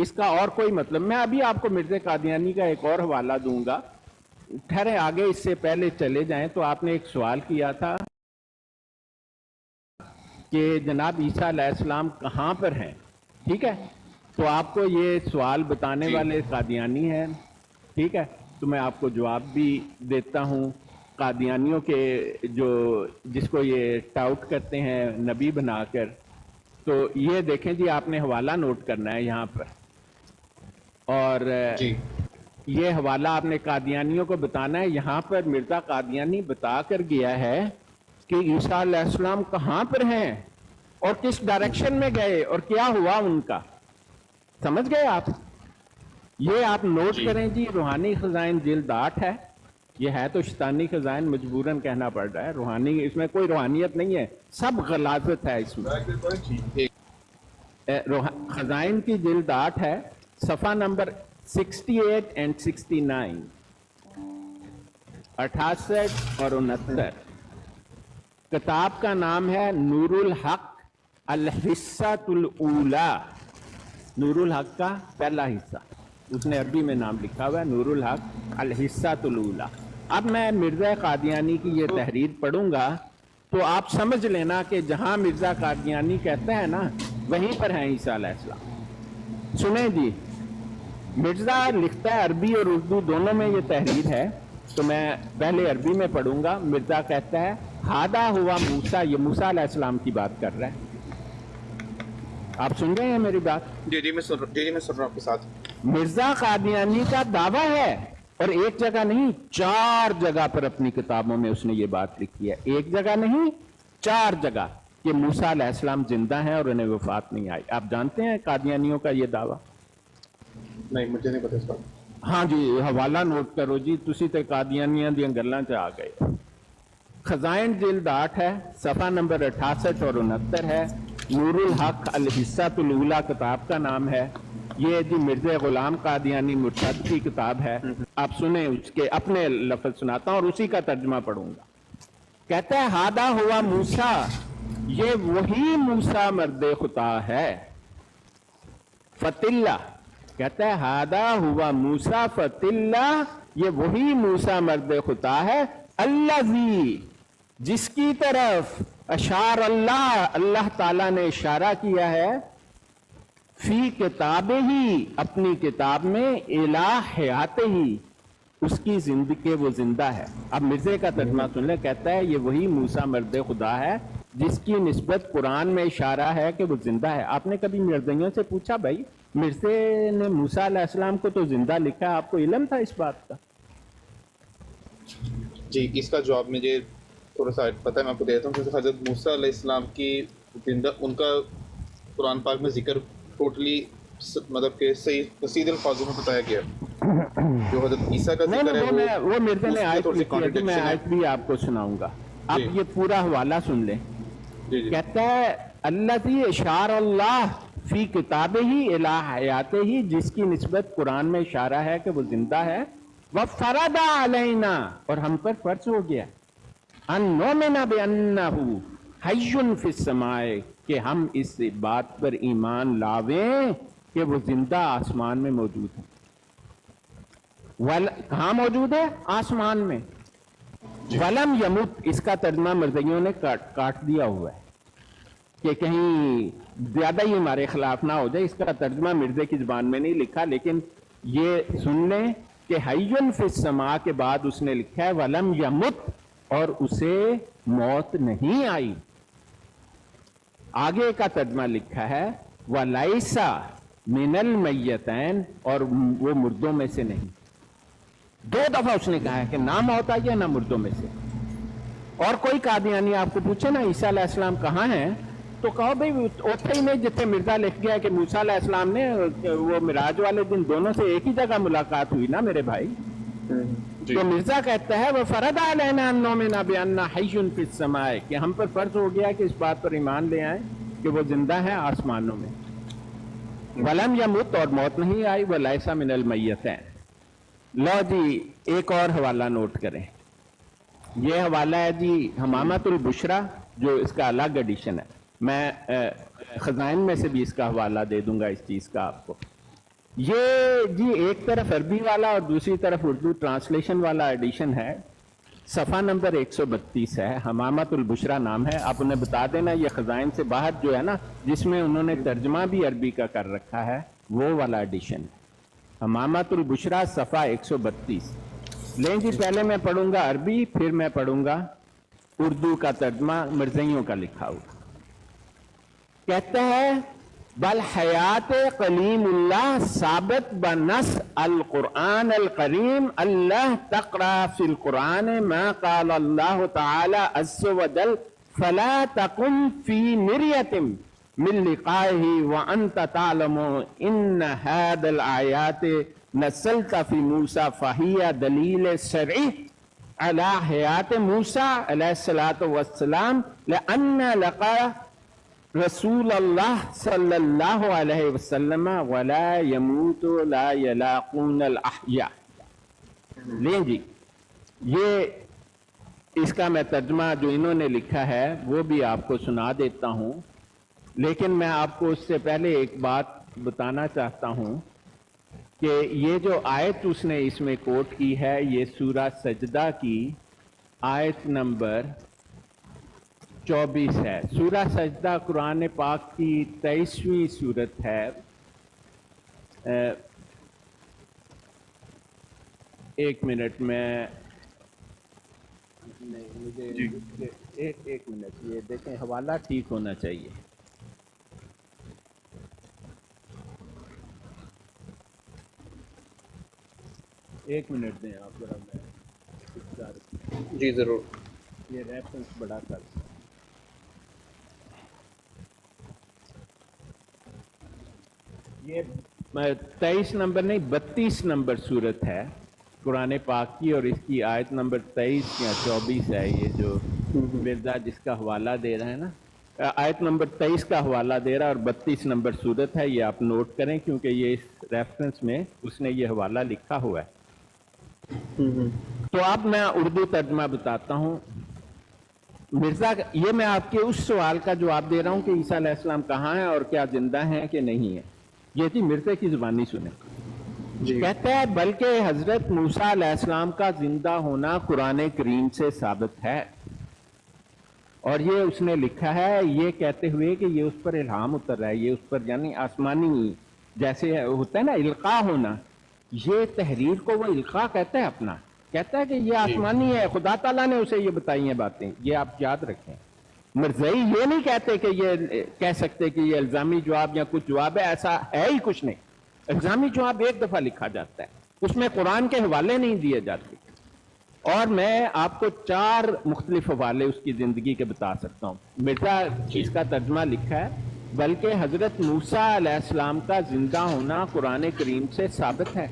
Speaker 2: اس کا اور کوئی مطلب۔ میں ابھی آپ کو مرزا قادیانی کا ایک اور حوالہ دوں گا، ٹھہرے آگے اس سے پہلے چلے جائیں۔ تو آپ نے ایک سوال کیا تھا کہ جناب عیسیٰ علیہ السلام کہاں پر ہیں، ٹھیک ہے، تو آپ کو یہ سوال بتانے والے قادیانی ہیں، ٹھیک ہے، تو میں آپ کو جواب بھی دیتا ہوں۔ قادیانیوں کے جس کو یہ ٹاؤٹ کرتے ہیں نبی بنا کر، تو یہ دیکھیں جی، آپ نے حوالہ نوٹ کرنا ہے یہاں پر، اور یہ حوالہ آپ نے قادیانیوں کو بتانا ہے۔ یہاں پر مرزا قادیانی بتا کر گیا ہے کہ عیسیٰ علیہ السلام کہاں پر ہیں اور کس ڈائریکشن میں گئے اور کیا ہوا ان کا، سمجھ گئے آپ؟ یہ آپ نوٹ کریں جی، روحانی خزائن جلد 8 ہے، یہ ہے تو شیطانی خزائن، مجبوراً کہنا پڑ رہا ہے، روحانی اس میں کوئی روحانیت نہیں ہے، سب غلاظت ہے اس میں۔ خزائن کی جلد 8 ہے، صفحہ نمبر 68 اینڈ 69، 68 اور 69۔ کتاب کا نام ہے نور الحق الحصۃ الاولی، نور الحق کا پہلا حصہ، اس نے عربی میں نام لکھا ہوا ہے نور الحق الحصۃ الاولی۔ اب میں مرزا قادیانی کی یہ تحریر پڑھوں گا تو آپ سمجھ لینا کہ جہاں مرزا قادیانی کہتا ہے نا وہیں پر ہیں عیسیٰ علیہ السلام۔ سنیں جی، مرزا لکھتا ہے عربی اور اردو دونوں میں یہ تحریر ہے، تو میں پہلے عربی میں پڑھوں گا۔ مرزا کہتا ہے ہادا ہوا موسیٰ، یہ موسیٰ علیہ السلام کی بات کر رہا ہے، آپ سن رہے ہیں میری بات؟
Speaker 1: جی میں سن رہا ہوں آپ کے ساتھ۔
Speaker 2: مرزا قادیانی کا دعویٰ ہے، اور ایک جگہ نہیں 4 جگہ پر اپنی کتابوں میں اس نے یہ بات لکھی ہے، ایک جگہ نہیں 4 جگہ، کہ موسیٰ علیہ السلام زندہ ہیں اور انہیں وفات نہیں آئی۔ آپ جانتے ہیں قادیانیوں کا یہ دعویٰ؟
Speaker 1: نہیں مجھے نہیں پتا اس بات۔
Speaker 2: ہاں جی، حوالہ نوٹ کرو جی، تسی تے قادیانیاں دیاں گلاں چ آ گئے۔ خزائن جلد 8 ہے، صفحہ نمبر 68 اور 69 ہے، نور الحق الحصۃ الاولی کتاب کا نام ہے۔ یہ جی مرزا غلام قادیانی مرتد کی کتاب ہے، آپ سنیں، اس کے اپنے لفظ سناتا ہوں اور اسی کا ترجمہ پڑھوں گا۔ کہتا ہے ہادا ہوا موسیٰ، یہ وہی موسیٰ مرد خدا ہے، فتلہ، کہتا ہے ہادا ہوا موسیٰ فتلہ، یہ وہی موسیٰ مرد خدا ہے، الذی، جس کی طرف اشار اللہ، اللہ تعالیٰ نے اشارہ کیا ہے، فی کتاب ہی، اپنی کتاب میں، الہ حیات ہی، اس کی زندگی، وہ زندہ ہے۔ اب مرزے کا ترجمہ سن لیں، کہتا ہے یہ وہی موسیٰ مرد خدا ہے جس کی نسبت قرآن میں اشارہ ہے کہ وہ زندہ ہے۔ آپ نے کبھی مرزائیوں سے پوچھا بھائی مرزے نے موسیٰ علیہ السلام کو تو زندہ لکھا ہے، آپ کو علم تھا اس بات کا؟
Speaker 1: جی اس کا جواب مجھے تھوڑا سا پتہ ہے، میں آپ کو دیتا ہوں کہ حضرت موسیٰ علیہ السلام کی زندہ، ان کا قرآن پاک میں ذکر ٹوٹلی مطلب کہ صحیح سیدھے الفاظوں میں بتایا گیا، جو حضرت عیسیٰ کا ذکر ہے
Speaker 2: وہ مرزا نے آیت لکھی ہے، میں آیت بھی آپ کو سناؤں گا، آپ یہ پورا حوالہ سن لیں۔ کہتا ہے الذی اشار اللہ فی کتاب ہی الہ حیات ہی، جس کی نسبت قرآن میں اشارہ ہے کہ وہ زندہ ہے، وفرض علینا، اور ہم پر فرض ہو گیا، ان نؤمن بانہ حی فی السماء، کہ ہم اس بات پر ایمان لاویں کہ وہ زندہ آسمان میں موجود ہے۔ कहाँ मौजूद है? आसमान में। वलम यमुत, इसका तर्जमा मर्जियों ने काट दिया हुआ है कि कहीं ज्यादा ही हमारे खिलाफ ना हो जाए। इसका तर्जमा मिर्जे की जुबान में नहीं लिखा, लेकिन ये सुन लें कि हय्युन फिस समा के बाद उसने लिखा है वलम यमुत, और उसे मौत नहीं आई। आगे का तर्जमा लिखा है वलाइसा मिनल मय्यतैन, और वो मुर्दों में से नहीं। 2 दफा उसने कहा है कि ना मौत आई है ना मुर्दों में से। और कोई कादियानी आपको पूछे ना ईसा अलैहिस्सलाम कहाँ हैं, तो कहो भाई उठे ही नहीं जिथे मिर्जा लिख गया कि मूसा अलैहिस्सलाम ने वो मिराज वाले दिन दोनों से एक ही जगह मुलाकात हुई ना मेरे भाई। तो मिर्जा कहता है वो फरद अलैना अन्नुमिना बिअन्ना हय्युन फिस समाए, कि हम पर फर्ज हो गया कि इस बात पर ईमान ले आए कि वो जिंदा है आसमानों में। वलम यमुत, और मौत नहीं आई। वलैसा मिनल मय्यतैन। लो जी एक और हवाला नोट करें। ये हवाला है जी हमामतुल बुशरा, जो इसका अलग एडिशन है। मैं खजाइन में से भी इसका हवाला दे दूंगा इस चीज का आपको। ये जी एक तरफ अरबी वाला और दूसरी तरफ उर्दू ट्रांसलेशन वाला एडिशन है। सफ़ा नंबर 132 है, हमामतुल बुशरा नाम है। आप उन्हें बता देना ये खजाइन से बाहर जो है ना, जिसमें उन्होंने तर्जमा भी अरबी का कर रखा है, वो वाला एडिशन है हमामतुल बुशरा सफ़ा 132। लेकिन जी पहले मैं पढ़ूंगा अरबी, फिर मैं पढ़ूंगा उर्दू का तर्जमा मिर्ज़इयों का लिखा हुआ। कहते हैं बल हयात कलीमुल्लाह साबित बनस अल कुरान अल करीम अल्लाह तक़रा फिल कुरान मा क़ाल अल्लाह तआला अज़्ज़ व जल फला तकुम फी मिर्यतिम मिन लिक़ाइहि व अंत तालमु इन हादल आयात नज़लत फी मूसा फहिया दलील शरई अला हयात मूसा अलैहिस्सलातु वस्सलाम लअन्ना लक़ा रसूल अल्लाह सल्लल्लाहु अलैहि वसल्लम वला यमूतु ला यलाक़ून अल अहया। लें जी ये इसका मैं तर्जमा जो इन्होंने लिखा है वो भी आपको सुना देता हूं, लेकिन मैं आपको उससे पहले एक बात बताना चाहता हूं कि ये जो आयत उसने इसमें कोट की है, ये सूरा सजदा की आयत नंबर 24 है। सूरा सजदा कुरान पाक की 23वीं सूरत है। एक मिनट में मुझे एक मिनट ये देखें, हवाला ठीक होना चाहिए। एक मिनट दें आप जरा, मैं
Speaker 1: जी ज़रूर।
Speaker 2: ये रेफरेंस बड़ा कर। ये 23 नंबर नहीं 32 नंबर सूरत है कुरान पाक की, और इसकी आयत नंबर 23 या 24 है। ये जो मिर्जा जिसका हवाला दे रहा है ना, आयत नंबर 23 का हवाला दे रहा है और 32 नंबर सूरत है। ये आप नोट करें क्योंकि ये इस रेफरेंस में उसने ये हवाला लिखा हुआ है। तो अब मैं उर्दू तर्जमा बताता हूँ। मिर्जा, ये मैं आपके उस सवाल का जवाब दे रहा हूँ कि ईसा अलैहिस्सलाम कहाँ है और क्या जिंदा है कि नहीं है। ये थी मिर्जे की जुबानी सुने। कहते हैं बल्कि हजरत मूसा अलैहिस्सलाम का जिंदा होना कुरान करीम से साबित है, और ये उसने लिखा है ये कहते हुए कि ये उस पर इल्हाम उतर रहा है, ये उस पर यानी आसमानी जैसे होता है ना इल्का होना, ये तहरीर को वो इल्का कहता है अपना, कहता है कि ये आसमानी है, खुदा ताला ने उसे ये बताई हैं बातें, ये आप याद रखें। मिर्ज़ई ये नहीं कहते कि ये कह सकते कि ये इल्जामी जवाब या कुछ जवाब है, ऐसा है ही कुछ नहीं। इल्जामी जवाब एक दफा लिखा जाता है, उसमें कुरान के हवाले नहीं दिए जाते। और मैं आपको 4 मुख्तलिफ हवाले उसकी जिंदगी के बता सकता हूँ। मिर्जा इसका तर्जमा लिखा है बल्कि हजरत मूसा अलैहिस्सलाम का जिंदा होना कुरान करीम से साबित है।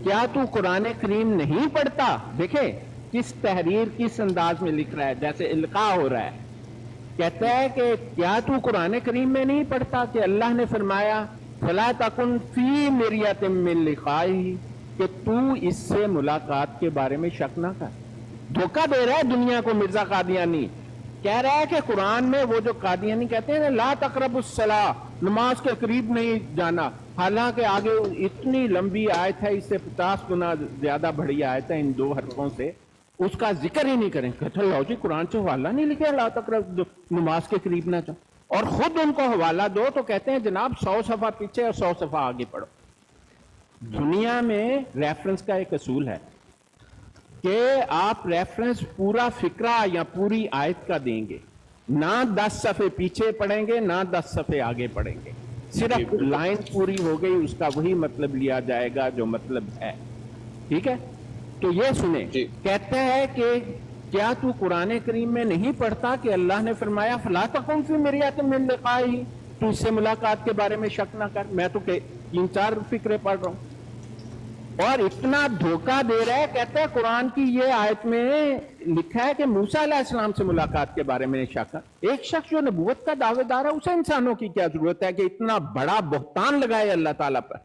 Speaker 2: क्या तू कुरान करीम नहीं पढ़ता? देखे किस तहरीर किस अंदाज में लिख रहा है, जैसे इल्का हो रहा है। कहता है कि क्या तू कुरान करीम में नहीं पढ़ता कि अल्लाह ने फरमाया फला तकुन फी मिर्यतिम मिन लिकाई, कि तू इससे मुलाकात के बारे में शक ना कर। धोखा दे रहा है दुनिया को मिर्जा कादियानी। कह रहा है कि कुरान में वो जो कादियानी कहते हैं ला तकरबुस सला, नमाज के करीब नहीं जाना, हालांकि आगे इतनी लंबी आयत है, इससे 50 गुना ज्यादा बड़ी आयत है इन 2 हरफों से, उसका जिक्र ही नहीं करें। कहते लो जी कुरान से हवाला नहीं लिखे, ला तक नमाज के करीब ना जाओ, और खुद उनको हवाला दो तो कहते हैं जनाब 100 सफा पीछे और 100 सफा आगे पढ़ो। दुनिया में रेफरेंस का एक असूल है कि आप रेफरेंस पूरा फिक्रा या पूरी आयत का देंगे, ना 10 सफे पीछे पढ़ेंगे ना 10 सफे आगे पढ़ेंगे, सिर्फ लाइन पूरी हो गई उसका वही मतलब लिया जाएगा जो मतलब है। ठीक है, तो ये सुने, कहते हैं कि क्या तू कुरान करीम में नहीं पढ़ता कि अल्लाह ने फरमाया फला तकुम फी मिरयतिन मिन लिकाही, तू इससे मुलाकात के बारे में शक ना कर। मैं तो 3-4 फिक्रे पढ़ रहा हूं और इतना धोखा दे रहा है। कहते हैं कुरान की ये आयत में लिखा है कि मूसा अलैहिस्सलाम से मुलाकात के बारे में शक कर। एक शख्स जो नबूवत का दावेदार है उसे इंसानों की क्या जरूरत है कि इतना बड़ा बहतान लगाए अल्लाह ताला पर।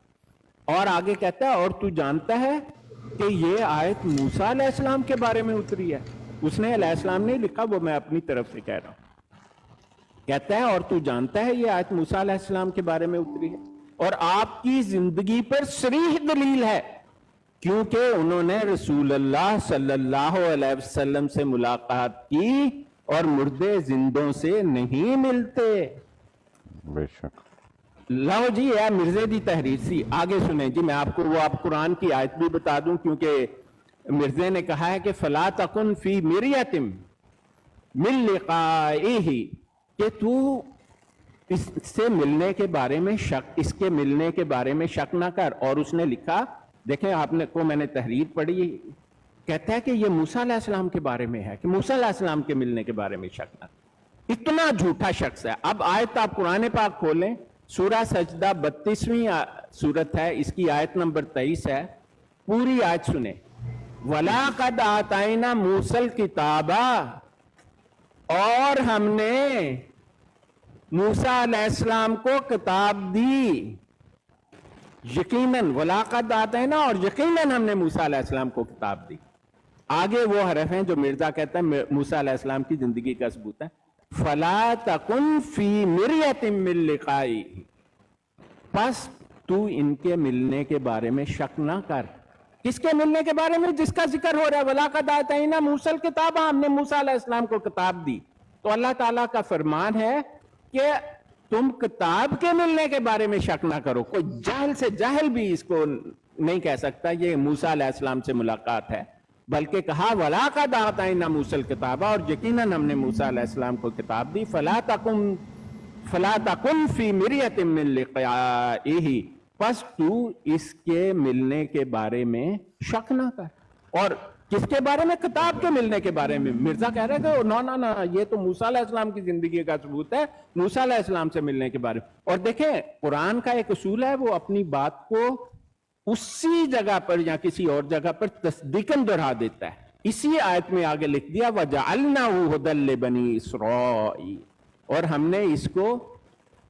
Speaker 2: और आगे कहता है और तू जानता है कि ये आयत मूसा अलैहिस्सलाम के बारे में उतरी है। उसने अलैहिस्सलाम नहीं लिखा, वो मैं अपनी तरफ से कह रहा हूं। कहता है और तू जानता है ये आयत मूसा अलैहिस्सलाम के बारे में उतरी है और आपकी जिंदगी पर सरीह दलील है, क्योंकि उन्होंने रसूल अल्लाह सल्लल्लाहु अलैहि वसल्लम से मुलाकात की और मुर्दे जिंदों से नहीं मिलते।
Speaker 3: बेशक।
Speaker 2: लो जी है मिर्जे दी तहरीर सी। आगे सुने जी, मैं आपको वो आप कुरान की आयत भी बता दूं, क्योंकि मिर्जे ने कहा है कि फला तकुन फी मिरयतिम मिन लिकाइही, कि तू इससे मिलने के बारे में शक, इसके मिलने के बारे में शक ना कर। और उसने लिखा, देखें आपने को मैंने तहरीर पढ़ी, कहता है कि ये मूसा अलैहिस्सलाम के बारे में है कि मूसा अलैहिस्सलाम के मिलने के बारे में शक ना। इतना झूठा शख्स है। अब आयत आप कुरान पाक खोलें, सूरा सजदा 32वीं सूरत है, इसकी आयत नंबर 23 है। पूरी आयत सुने, वला कद आताइना मूसल किताबा, और हमने मूसा अलैहिस्सलाम को किताब दी। यकीनन वलाकत आते हैं ना, और यकीनन हमने मूसा अलैहिस्सलाम को किताब दी। आगे वो हरफ हैं जो मिर्जा कहता है मूसा अलैहिस्सलाम की जिंदगी का सबूत है। फला तकुन फी मिरयतिन मिन लिकाई, बस तू इनके मिलने के बारे में शक ना कर। किसके मिलने के बारे में? जिसका जिक्र हो रहा है। वलाकत आते हैं ना मूसल किताब, हमने मूसा अलैहिस्सलाम को किताब दी। तो अल्लाह ताला का फरमान है कि तुम किताब के मिलने के बारे में शक ना करो। कोई जाहिल से जाहिल भी इसको नहीं कह सकता ये मूसा अलैहिस्सलाम से मुलाकात है, बल्कि कहा वलाकद आतैना मूसल किताब, और यकीनन हमने मूसा अलैहिस्सलाम को किताब दी। फला तकुन फी मिरयतिन मिन लिकाइही, बस तू इसके मिलने के बारे में शक ना कर। और किसके बारे में? किताब के मिलने के बारे में। मिर्जा कह रहे थे ना ना ना, ये तो मूसा अलैहिस्सलाम की जिंदगी का सबूत है, मूसा अलैहिस्सलाम से मिलने के बारे में। और देखें कुरान का एक उसूल है, वो अपनी बात को उसी जगह पर या किसी और जगह पर तस्दीकन दोहरा देता है। इसी आयत में आगे लिख दिया वजअलनाहु हुदल लिबनी इसराईल, और हमने इसको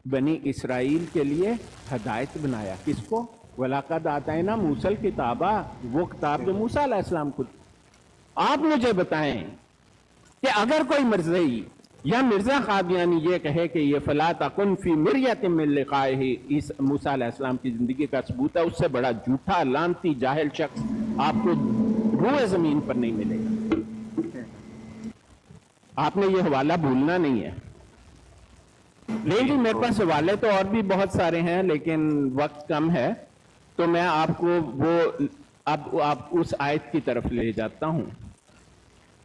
Speaker 2: बनी इसराइल के लिए हदायत बनाया। किसको? वलाकद आतैना मूसल किताबा, वो किताब जो मूसा अलैहिस्सलाम को। आप मुझे बताएं कि अगर कोई मर्ज़ई या मिर्जा कादियानी ये कहे कि ये फला तकुन फी मिरयतिन मिन लिकाइही इस मूसा अलैहिस्सलाम की जिंदगी का सबूत है, उससे बड़ा झूठा लानती जाहिल शख्स आपको रूए जमीन पर नहीं मिलेगा। आपने ये हवाला भूलना नहीं है। नहीं जी, मेरे पास हवाले तो और भी बहुत सारे हैं, लेकिन वक्त कम है, तो मैं आपको वो अब आप उस आयत की तरफ ले जाता हूं।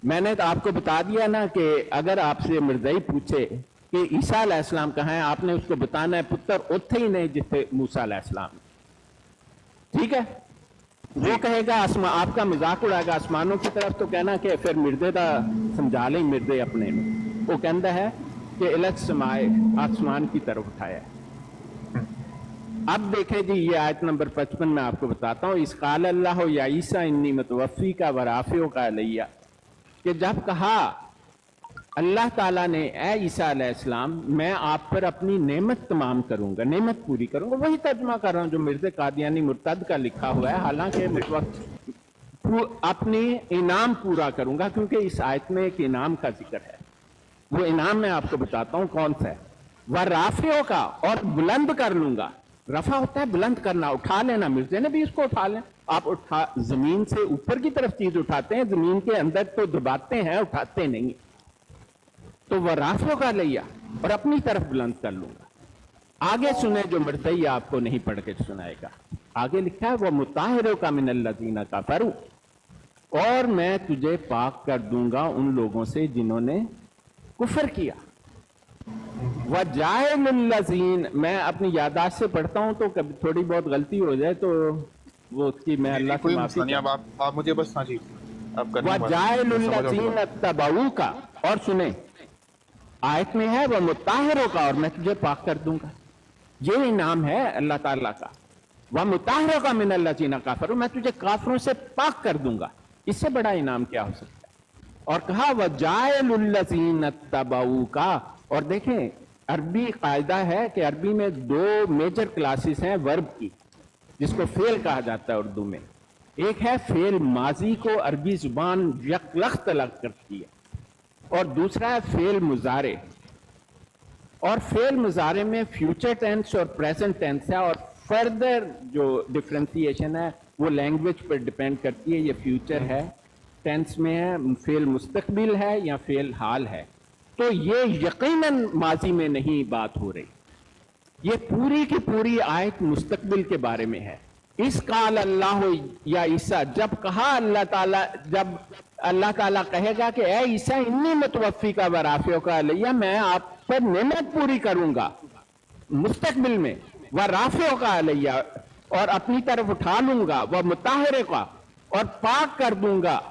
Speaker 2: मैंने तो आपको बता दिया ना कि अगर आपसे मिर्जाई पूछे कि ईसा अलैहिस्सलाम कहाँ है, आपने उसको बताना है पुत्र उत्थे ही नहीं जिथे मूसा अलैहिस्सलाम। ठीक है, वो कहेगा आपका मजाक उड़ाएगा आसमानों की तरफ, तो कहना कि फिर मिर्जे का समझा लें मिर्जे अपने में। वो कहता है कि इलत समाए, आसमान की तरफ उठाया। अब देखें जी, ये आयत नंबर 55 में आपको बताता हूं। इस काल अल्लाह या ईसा इन्नी मतवफ़ी का वराफ़ियों का अलैया, कि जब कहा अल्लाह ताला ने ए ईसा अलैहिस्सलाम मैं आप पर अपनी नेमत तमाम करूंगा, नेमत पूरी करूंगा। वही तर्जुमा कर रहा हूं जो मिर्ज़े कादियानी मुर्तद का लिखा हुआ है, हालांकि इस वक्त अपनी इनाम पूरा करूंगा, क्योंकि इस आयत में एक इनाम का जिक्र है। वो इनाम मैं आपको बताता हूं कौन सा है। वह राफियों का, और बुलंद कर लूंगा, रफा होता है बुलंद करना, उठा लेना। मिर्जे ने भी इसको उठा लें। आप जमीन से ऊपर की तरफ चीज उठाते हैं, जमीन के अंदर तो दबाते हैं, उठाते नहीं। तो वह राफो का लिया और अपनी तरफ बुलंद कर लूंगा। आगे सुने जो मर्ज़ी आपको नहीं पढ़ के सुनाएगा। आगे लिखा है, वह मुताहिरों का मिनल्लज़ीना कफरू, और मैं तुझे पाक कर दूंगा उन लोगों से जिन्होंने कुफर किया। वजाइलुल्लज़ीन, मैं अपनी यादाश्त से पढ़ता हूं तो कभी थोड़ी बहुत गलती हो जाए तो वो उसकी मैं अल्लाह से माफी।
Speaker 1: आप मुझे बस, हाँ जी, आप करने
Speaker 2: वजाइलुल्लज़ीन तबऊ का, और सुने आयत में है वह मुताहिरों का, और मैं तुझे पाक कर दूंगा। ये इनाम है अल्लाह ताला का। वह मुताहिरों का मिनल्लज़ीना काफरू, मैं तुझे काफरों से पाक कर दूंगा। इससे बड़ा इनाम क्या हो सकता है। और कहा वजाइलुल्लज़ीन तबऊ का। और देखें अरबी कायदा है कि अरबी में दो मेजर क्लासेस हैं वर्ब की, जिसको फेल कहा जाता है उर्दू में। एक है फेल माजी को अरबी जुबान यकलख्त अलग करती है, और दूसरा है फेल मुजारे। और फेल मुजारे में फ्यूचर टेंस और प्रेजेंट टेंस है, और फर्दर जो डिफ्रेंसिएशन है वो लैंग्वेज पर डिपेंड करती है। ये फ्यूचर है, टेंस में है, फेल मुस्तकबिल है या फेल हाल है। तो ये यकीनन माजी में नहीं बात हो रही। ये पूरी की पूरी आयत मुस्तकबिल के बारे में है। इस काल अल्लाह या ईसा, जब कहा अल्लाह ताला, जब अल्लाह ताला कहेगा कि ए ईसा इन्नी मुतवफ़ी का वराफ़ियों का अलैया, मैं आप पर नेमत पूरी करूंगा मुस्तकबिल में, वह राफ़ियों का अलैया, और अपनी तरफ उठा लूंगा, वह मुताहिर का, और पाक कर दूंगा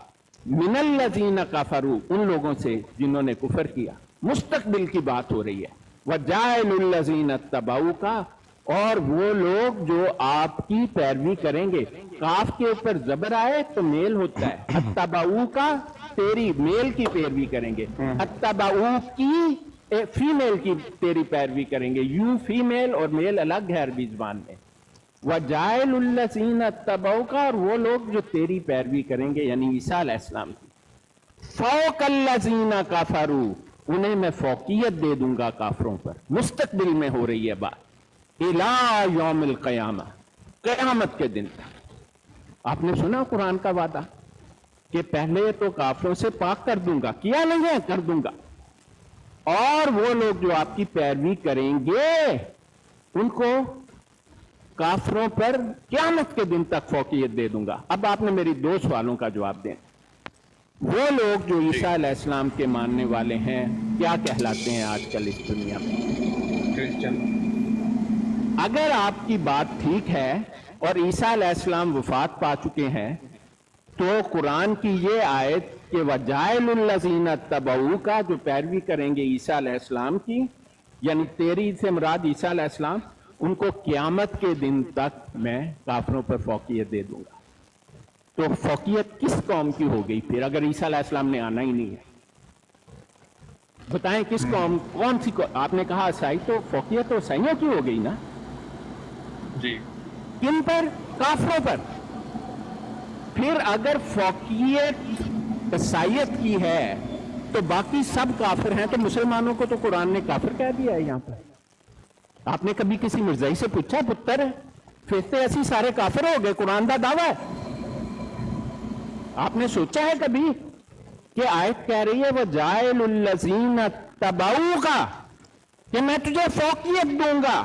Speaker 2: मिनल्लज़ीना कफरू, उन लोगों से जिन्होंने कुफर किया। मुस्तकबिल की बात हो रही है। वजाइलुल्लज़ीना तबऊ का, और वो लोग जो आपकी पैरवी करेंगे। काफ के ऊपर जबर आए तो मेल होता है। अत्तबऊ का, तेरी मेल की पैरवी करेंगे। अत्तबऊ की फीमेल की तेरी पैरवी करेंगे। यू फीमेल और मेल अलग है अरबी जुबान में। वजाइलुल्लज़ीना तबऊ का, और वो लोग जो तेरी पैरवी करेंगे यानी ईसा अलैहिस्सलाम की। फ़ौक़ल्लज़ीना कफ़रू, उन्हें मैं फौकियत दे दूंगा काफरों पर। मुस्तकबिल में हो रही है बात। इला यौमिल क़यामा, क़यामत के दिन तक। आपने सुना कुरान का वादा कि पहले तो काफरों से पाक कर दूंगा, किया नहीं है, कर दूंगा। और वो लोग जो आपकी पैरवी करेंगे उनको काफरों पर क़यामत के दिन तक फौकियत दे दूंगा। अब आपने मेरी दो सवालों का जवाब दें। वो लोग जो ईसा अलैहिस्सलाम के मानने वाले हैं क्या कहलाते हैं आजकल इस दुनिया में?
Speaker 1: क्रिश्चियन।
Speaker 2: अगर आपकी बात ठीक है और ईसा अलैहिस्सलाम वफात पा चुके हैं, तो कुरान की ये आयत कि वजाइलुल्लज़ीना तबऊ का, जो पैरवी करेंगे ईसा अलैहिस्सलाम की, यानी तेरी से मुराद ईसा अलैहिस्सलाम, उनको क़यामत के दिन तक मैं काफिरों पर फौकियत दे दूंगा। तो फौकियत किस कौम की हो गई फिर, अगर ईसा अलैहिस्सलाम ने आना ही नहीं है? बताएं किस कौम, कौन सी आपने कहा ईसाई, तो फौकियत तो ईसाइयों की हो गई ना
Speaker 1: जी।
Speaker 2: किन पर? काफिरों पर। फिर अगर फौकियत ईसाइयत की है तो बाकी सब काफिर हैं, तो मुसलमानों को तो कुरान ने काफिर कह दिया है। यहां पर आपने कभी किसी मिर्जाई से पूछा पुत्र फिर से ऐसी सारे काफिर हो गए, कुरान का दावा है? आपने सोचा है कभी कि आयत कह रही है वजाइलुल्लज़ीना तबऊ का, कि मैं तुझे फौकियत दूंगा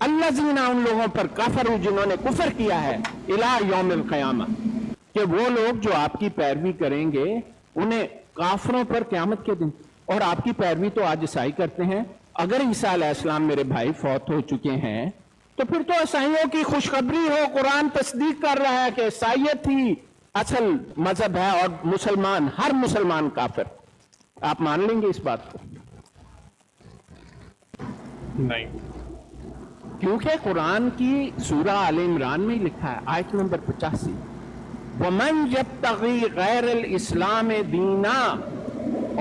Speaker 2: अल्लज़ीना, उन लोगों पर काफरू जिन्होंने कुफर किया है, इला यौमिल क़यामा, कि वो लोग जो आपकी पैरवी करेंगे उन्हें काफरों पर क़यामत के दिन। और आपकी पैरवी तो आज ईसाई करते हैं। अगर ईसा अलैहिस्सलाम मेरे भाई फौत हो चुके हैं तो फिर तो ईसाइयों की खुशखबरी हो, कुरान तस्दीक कर रहा है कि ईसाइयत ही असल मजहब है और मुसलमान, हर मुसलमान काफिर। आप मान लेंगे इस बात को?
Speaker 1: नहीं।
Speaker 2: क्योंकि कुरान की सूरा आल इमरान में लिखा है आयत नंबर 85, वमन यब्तगी गैरल इस्लाम दीना,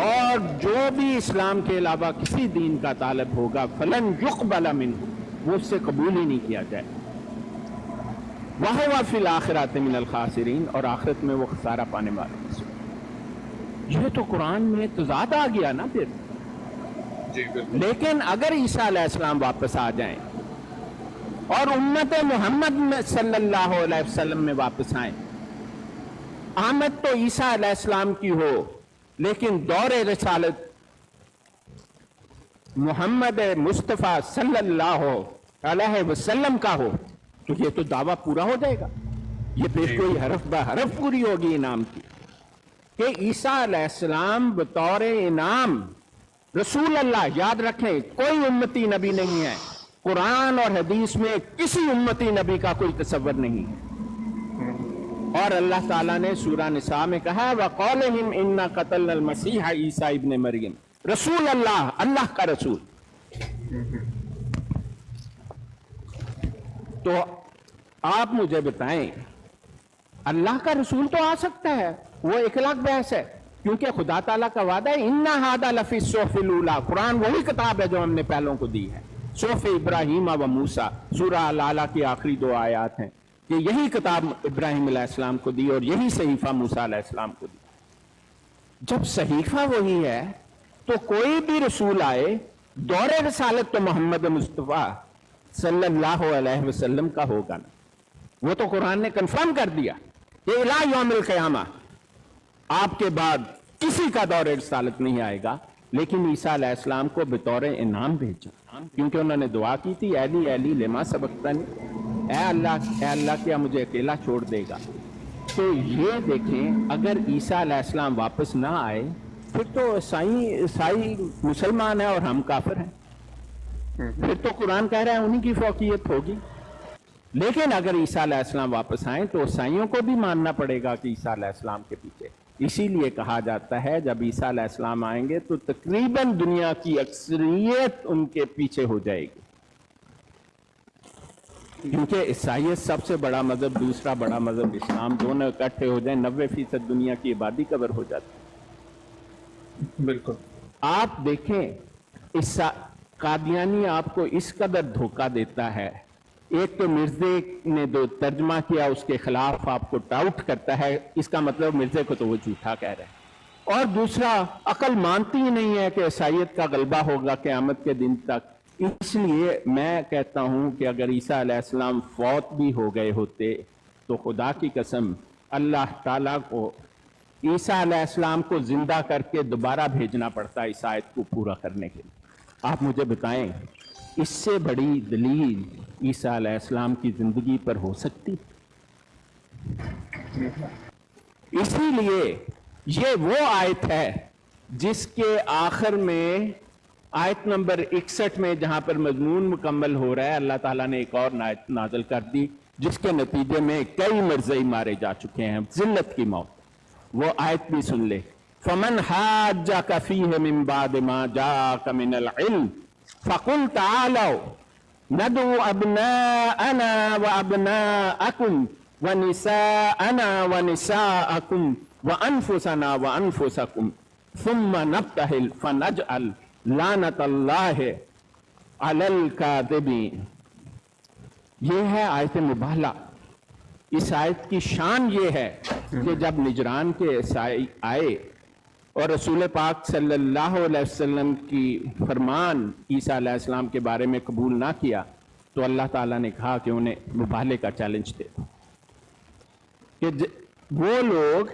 Speaker 2: और जो भी इस्लाम के अलावा किसी दीन का तालब होगा फलन युक़बल मिन्हु, वो उससे कबूल ही नहीं किया जाए। वहुव फिल आखिरत मिनल खासिरीन, और आखिरत में वो खसारा पाने वाले हैं। यह तो कुरान में तज़ाद आ गया ना फिर।
Speaker 1: जी बिल्कुल।
Speaker 2: लेकिन अगर ईसा अलैहिस्सलाम वापस आ जाएं اور امت محمد میں सल्लल्लाहु अलैहि वसल्लम में वापस आए। आमद तो ईसा अलैहिस्सलाम की हो, लेकिन दौर रिसालत मोहम्मद मुस्तफ़ा सल्लल्लाहु अलैहि वसल्लम का हो, तो ये तो दावा पूरा हो जाएगा। ये फिर कोई हरफ ब हरफ पूरी होगी इनाम की कि ईसा अलैहिस्सलाम बतौर इनाम रसूल अल्लाह। याद रखें, कोई उम्मती नबी नहीं है, कुरान और हदीस में किसी उम्मती नबी का कोई तसव्वुर नहीं है। और अल्लाह ताला ने सूरह निसा में कहा वक़ौलहिम इन्ना क़तलनल मसीह ईसा इब्न मरियम, रसूल अल्लाह, अल्लाह का रसूल। तो आप मुझे बताएं, अल्लाह का रसूल तो आ सकता है, वो एक लाख बहस है, क्योंकि खुदा ताला का वादा है इन्ना हादा लफी सोफिल उला। कुरान वही किताब है जो हमने पहलों को दी है, सोफे इब्राहिम व मूसा। सूरह अल-आला की आखिरी 2 आयत हैं कि यही किताब इब्राहिम अलैहिस्सलाम को दी और यही सहीफा मूसा अलैहिस्सलाम को दी। जब सहीफा वही है तो कोई भी रसूल आए, दौरे रसालत तो मोहम्मद मुस्तफ़ा सल्लल्लाहु अलैहि वसल्लम का होगा ना। वो तो कुरान ने कंफर्म कर दिया कि इला यौमिल क़यामा आपके बाद किसी का दौरे रसालत नहीं आएगा। लेकिन ईसा अलैहिस्सलाम को बतौर इनाम भेजा, क्योंकि उन्होंने दुआ की थी ऐली ऐली लिमा सबक्तनी, ऐ अल्लाह क्या मुझे अकेला छोड़ देगा। तो ये देखें, अगर ईसा अलैहिस्सलाम वापस ना आए फिर तो ईसाई मुसलमान है और हम काफिर हैं। फिर तो कुरान कह रहा है उन्हीं की फौकियत होगी। लेकिन अगर ईसा अलैहिस्सलाम वापस आए तो ईसाइयों को भी मानना पड़ेगा कि ईसा अलैहिस्सलाम के पीछे। इसीलिए कहा जाता है जब ईसा अलैहिस्सलाम आएंगे तो तकरीबन दुनिया की अक्सरियत उनके पीछे हो जाएगी, क्योंकि ईसाइयत सबसे बड़ा मजहब, दूसरा बड़ा मजहब इस्लाम, दोनों इकट्ठे हो जाए 90% दुनिया की आबादी कवर हो जाती है।
Speaker 1: बिल्कुल।
Speaker 2: आप देखें, इस कादियानी आपको इस कदर धोखा देता है। एक तो मिर्जे ने जो तर्जमा किया उसके खिलाफ आपको डाउट करता है, इसका मतलब मिर्जे को तो वो झूठा कह रहे हैं। और दूसरा, अकल मानती ही नहीं है कि ईसाइयत का गलबा होगा क़यामत के दिन तक। इसलिए मैं कहता हूं कि अगर ईसा अलैहिस्सलाम फौत भी हो गए होते तो खुदा की कसम अल्लाह ताला को ईसा अलैहिस्सलाम को जिंदा करके दोबारा भेजना पड़ता इस आयत को पूरा करने के लिए। आप मुझे बताएं, इससे बड़ी दलील ईसा अलैहिस्सलाम की जिंदगी पर हो सकती? इसीलिए ये वो आयत है जिसके आखिर में आयत नंबर 61 में जहां पर मजमून मुकम्मल हो रहा है, अल्लाह ताला ने एक और आयत नाज़िल कर दी जिसके नतीजे में कई मर्ज़ई मारे जा चुके हैं, जिल्लत की मौत। वो आयत भी सुन ले, फमन हाज्जका फीहि मिन बाद मा जाअका मिनल इल्म फकुल तालौ नदू अब्नाअना व अब्नाअकुम व निसाअना व निसाअकुम व अनफुसना व अनफुसकुम सुम्मा नब्तहिल फनजअल लानतल्लाहि अलल काज़िबीन। ये है आयत मुबाला। इस आयत की शान ये है कि जब निजरान के ईसाई आए और रसूल पाक सल्लल्लाहु अलैहि वसल्लम की फरमान ईसा अलैहिस्सलाम के बारे में कबूल ना किया तो अल्लाह ताला ने कहा कि उन्हें मुबाले का चैलेंज दे कि वो लोग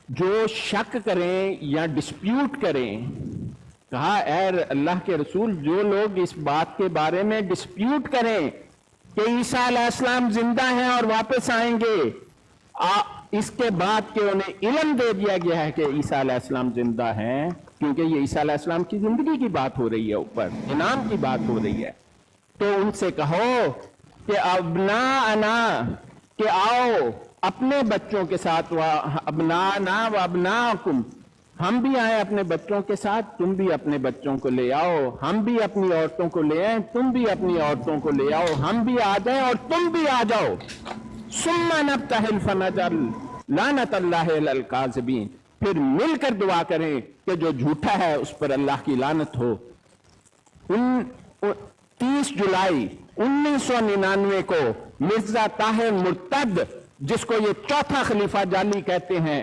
Speaker 2: जो शक करें या डिस्प्यूट करें, कहा ऐ अल्लाह के रसूल, जो लोग इस बात के बारे में डिस्प्यूट करें कि ईसा अलैहिस्सलाम जिंदा हैं और वापस आएंगे, इसके बाद कि उन्हें इल्म दे दिया गया है कि ईसा अलैहिस्सलाम जिंदा हैं, क्योंकि ये ईसा अलैहिस्सलाम की जिंदगी की बात हो रही है, ऊपर इनाम की बात हो रही है, तो उनसे कहो कि अबना अना, कि आओ अपने बच्चों के साथ, अबनाना व अबनाकुम, हम भी आए अपने बच्चों के साथ, तुम भी अपने बच्चों को ले आओ, हम भी अपनी औरतों को ले आए, तुम भी अपनी औरतों को ले आओ, हम भी आ जाएं और तुम भी आ जाओ। सुम्मा नब्तहिल फनजअल लानतल्लाहि अलल काज़िबीन, फिर मिलकर दुआ करें कि जो झूठा है उस पर अल्लाह की लानत हो। 30 जुलाई 1999 को मिर्जा ताहिर मुर्तद, जिसको ये चौथा खलीफा जाली कहते हैं,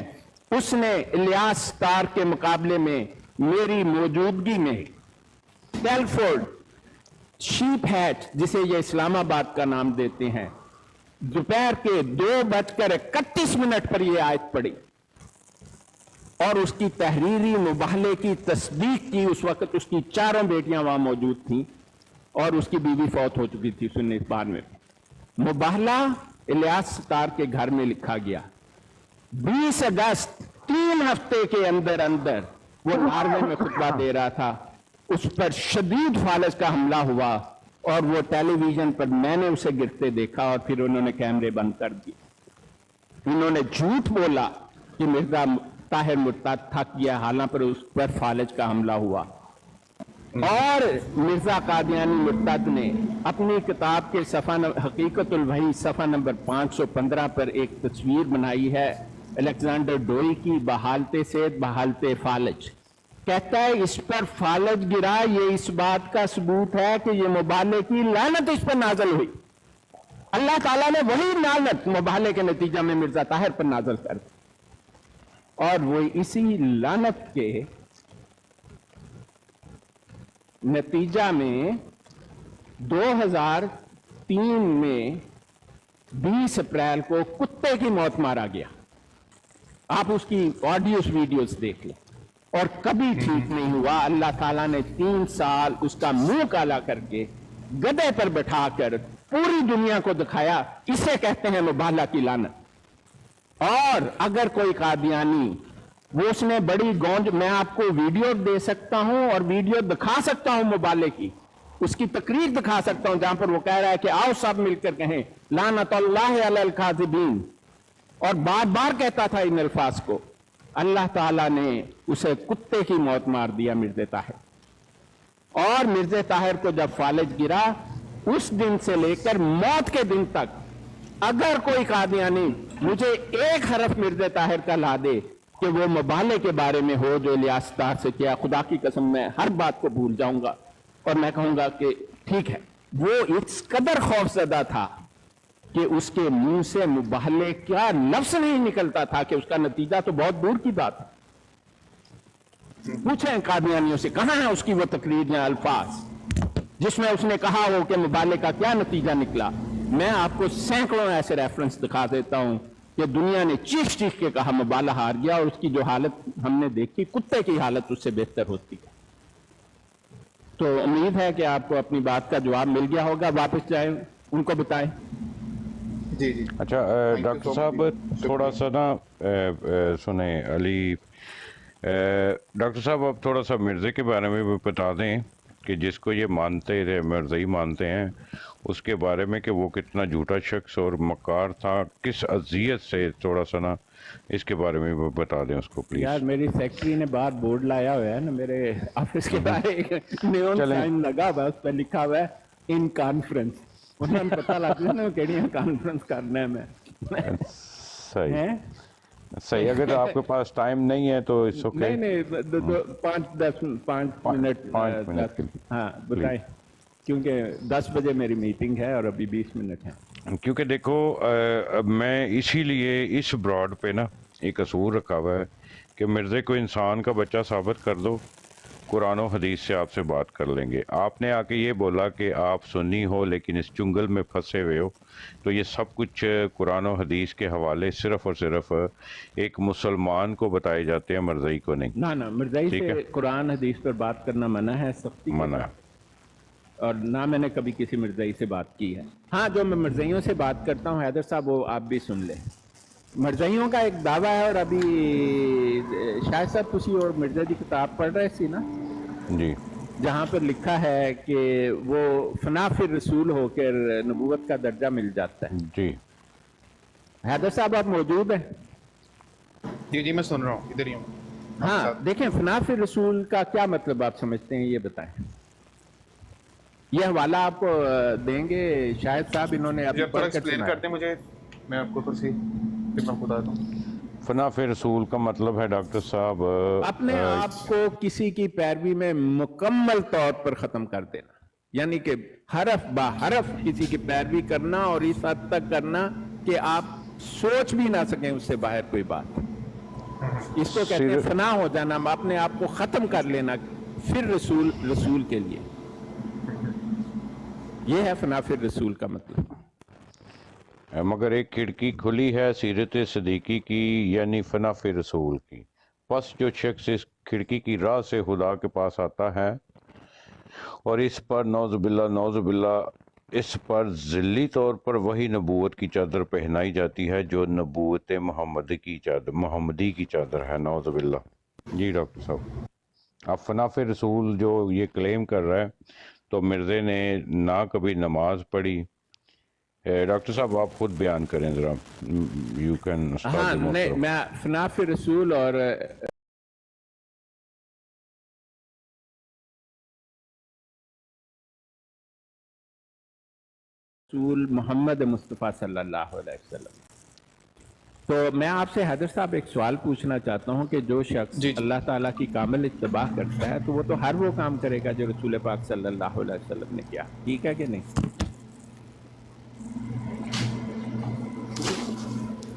Speaker 2: उसने इलियास तार के मुकाबले में मेरी मौजूदगी में टेलफोर्ड शीप हैट, जिसे ये इस्लामाबाद का नाम देते हैं, दोपहर के 2:31 पर यह आयत पड़ी और उसकी तहरीरी मुबाहले की तस्दीक की। उस वक्त उसकी 4 बेटियां वहां मौजूद थीं और उसकी बीवी फौत हो चुकी थी 1992 में। मुबाहला इलियास सत्तार के घर में लिखा गया। 20 अगस्त 3 हफ्ते के अंदर अंदर वो नॉर्वे में खुतबा दे रहा था, उस पर शदीद फालज का हमला हुआ और वो टेलीविजन पर मैंने उसे गिरते देखा और फिर उन्होंने कैमरे बंद कर दिए। उन्होंने झूठ बोला कि मिर्जा ताहिर मुर्तद थक गया, हालांकि उस पर फालज का हमला हुआ। और मिर्जा कादियानी मुर्तद ने अपनी किताब के हकीकतुल वही सफ़ा नंबर 515 पर एक तस्वीर बनाई है अलेक्जेंडर डोई की, बहालते सेद बहालते फालज। कहता है इस पर फालज गिरा, ये इस बात का सबूत है कि ये मुबाले की लानत इस पर नाजल हुई। अल्लाह ताला ने वही लानत मुबाले के नतीजा में मिर्जा ताहिर पर नाजल कर दी और वो इसी लानत के नतीजा में 2003 में 20 अप्रैल को कुत्ते की मौत मारा गया। आप उसकी ऑडियोस वीडियोस देख लें। और कभी ठीक नहीं हुआ। अल्लाह ताला ने 3 साल उसका मुंह काला करके गधे पर बैठाकर पूरी दुनिया को दिखाया। इसे कहते हैं मुबाला की लानत। और अगर कोई कादियानी, वो उसने बड़ी गौंज, मैं आपको वीडियो दे सकता हूं और वीडियो दिखा सकता हूं मुबाले की, उसकी तकरीर दिखा सकता हूं जहां पर वो कह रहा है कि आओ सब मिलकर कहें लानतुल्लाह अलल काज़िबीन, और बार बार कहता था इन अल्फाज को। अल्लाह ताला ने उसे कुत्ते की मौत मार दिया मिर्ज़ा ताहिर। और मिर्ज़ा ताहिर को जब फालिज गिरा, उस दिन से लेकर मौत के दिन तक अगर कोई कादियानी मुझे एक हरफ मिर्ज़ा ताहिर का ला दे कि वो मुबाले के बारे में हो जो इलियास तार से किया, खुदा की कसम मैं हर बात को भूल जाऊंगा और मैं कहूंगा कि ठीक है। वो इस कदर खौफजदा था कि उसके मुंह से मुबाले क्या लफ्ज नहीं निकलता था कि उसका नतीजा तो बहुत दूर की बात है। पूछें कादियानियों से कहां है उसकी वो तकरीर या अल्फाज जिसमें उसने कहा हो कि मुबाले का क्या नतीजा निकला। मैं आपको सैकड़ों ऐसे रेफरेंस दिखा देता हूं कि दुनिया ने चीख चीख के कहा मुबाला हार गया और उसकी जो हालत हमने देखी, कुत्ते की हालत उससे बेहतर होती है। तो उम्मीद है कि आपको अपनी बात का जवाब मिल गया होगा। वापस जाए उनको बताएं।
Speaker 1: जी जी।
Speaker 3: अच्छा डॉक्टर साहब थोड़ा सा ना सुने अली डॉक्टर साहब आप थोड़ा सा मिर्ज़े के बारे में भी बता दें कि जिसको ये मानते थे, मिर्ज़ई मानते हैं, उसके बारे में कि वो कितना झूठा शख्स और मकार था, किस अजियत से, थोड़ा सा ना इसके बारे में भी बता दें उसको प्लीज।
Speaker 2: यार मेरी सेक्रेटरी ने बाहर बोर्ड लाया हुआ है ना मेरे ऑफिस के बाहर, एक नियॉन साइन लगा हुआ है, उस पर लिखा हुआ है इन कॉन्फ्रेंस। उन्हें पता लग गया ना केड़ी कॉन्फ्रेंस करना है मैं।
Speaker 3: सही है? सही। अगर आपके पास टाइम नहीं है तो इस ओके।
Speaker 2: नहीं 5 मिनट हाँ बताएं, क्योंकि 10 बजे मेरी मीटिंग है और अभी 20 मिनट है।
Speaker 3: क्योंकि देखो मैं इसीलिए इस ब्रॉड पे ना एक असूल रखा हुआ है कि मिर्ज़े को इंसान का बच्चा साबित कर दो, कुरान और हदीस से आपसे बात कर लेंगे। आपने आके ये बोला कि आप सुन्नी हो लेकिन इस चुंगल में फंसे हुए हो, तो ये सब कुछ कुरान और हदीस के हवाले सिर्फ और सिर्फ एक मुसलमान को बताए जाते हैं, मिर्ज़ई को नहीं।
Speaker 2: ना मिर्ज़ई से कुरान हदीस पर बात करना मना है, सख्ती
Speaker 3: मना है।
Speaker 2: और ना मैंने कभी किसी मिर्ज़ई से बात की है। हाँ जो मैं मिर्ज़इयों से बात करता हूँ हैदर साहब, वो आप भी सुन लें। मिर्ज़इयों का एक दावा है, और अभी शायद साहब तुसी और मिर्ज़ा की किताब पढ़ रहे सी ना
Speaker 3: जी,
Speaker 2: जहाँ पर लिखा है कि वो फना फिर रसूल होकर नबूवत का दर्जा मिल जाता है।
Speaker 3: जी
Speaker 2: हैदर साहब आप मौजूद हैं?
Speaker 1: जी जी मैं सुन रहा हूँ, इधर ही हूँ।
Speaker 2: हाँ देखें, फना फिर रसूल का क्या मतलब आप समझते हैं, ये बताएं। ये हवाला आपको देंगे शायद साहब, इन्होंने अभी
Speaker 1: एक्सप्लेन करते मुझे, मैं आपको थोड़ी सी बताता हूँ।
Speaker 3: फना फिर रसूल का मतलब है डॉक्टर साहब
Speaker 2: अपने आप को किसी की पैरवी में मुकम्मल तौर पर खत्म कर देना, यानी कि हरफ बा हरफ किसी की पैरवी करना और इस हद तक करना कि आप सोच भी ना सकें उससे बाहर कोई बात। इसको कहते हैं फना हो जाना, अपने आप को खत्म कर लेना। फिर रसूल के लिए یہ ہے فنا فی الرسول کا مطلب.
Speaker 3: مگر ایک کھڑکی کھلی ہے سیرت صدیقی کی، یعنی فنا فی رسول کی. پس جو شخص اس کھڑکی کی راہ سے خدا کے پاس آتا ہے اور اس پر نعوذ باللہ اس پر ذلی طور پر وہی نبوت کی چادر پہنائی جاتی ہے جو نبوت محمدی کی چادر ہے، نعوذ باللہ. جی ڈاکٹر صاحب، اب فنا فی رسول جو یہ کلیم کر رہا ہے تو مرزے نے نہ کبھی نماز پڑھی. ڈاکٹر صاحب آپ خود بیان کریں ذرا. یو کین
Speaker 2: ہاں نہیں، میں فنا فی رسول اور رسول محمد مصطفیٰ صلی اللہ علیہ وسلم. تو میں آپ سے حیدر صاحب ایک سوال پوچھنا چاہتا ہوں کہ جو شخص
Speaker 1: جی
Speaker 2: اللہ تعالیٰ کی کامل اتباع کرتا ہے تو وہ تو ہر وہ کام کرے گا جو رسول پاک صلی اللہ علیہ وسلم نے کیا، ٹھیک ہے کہ نہیں؟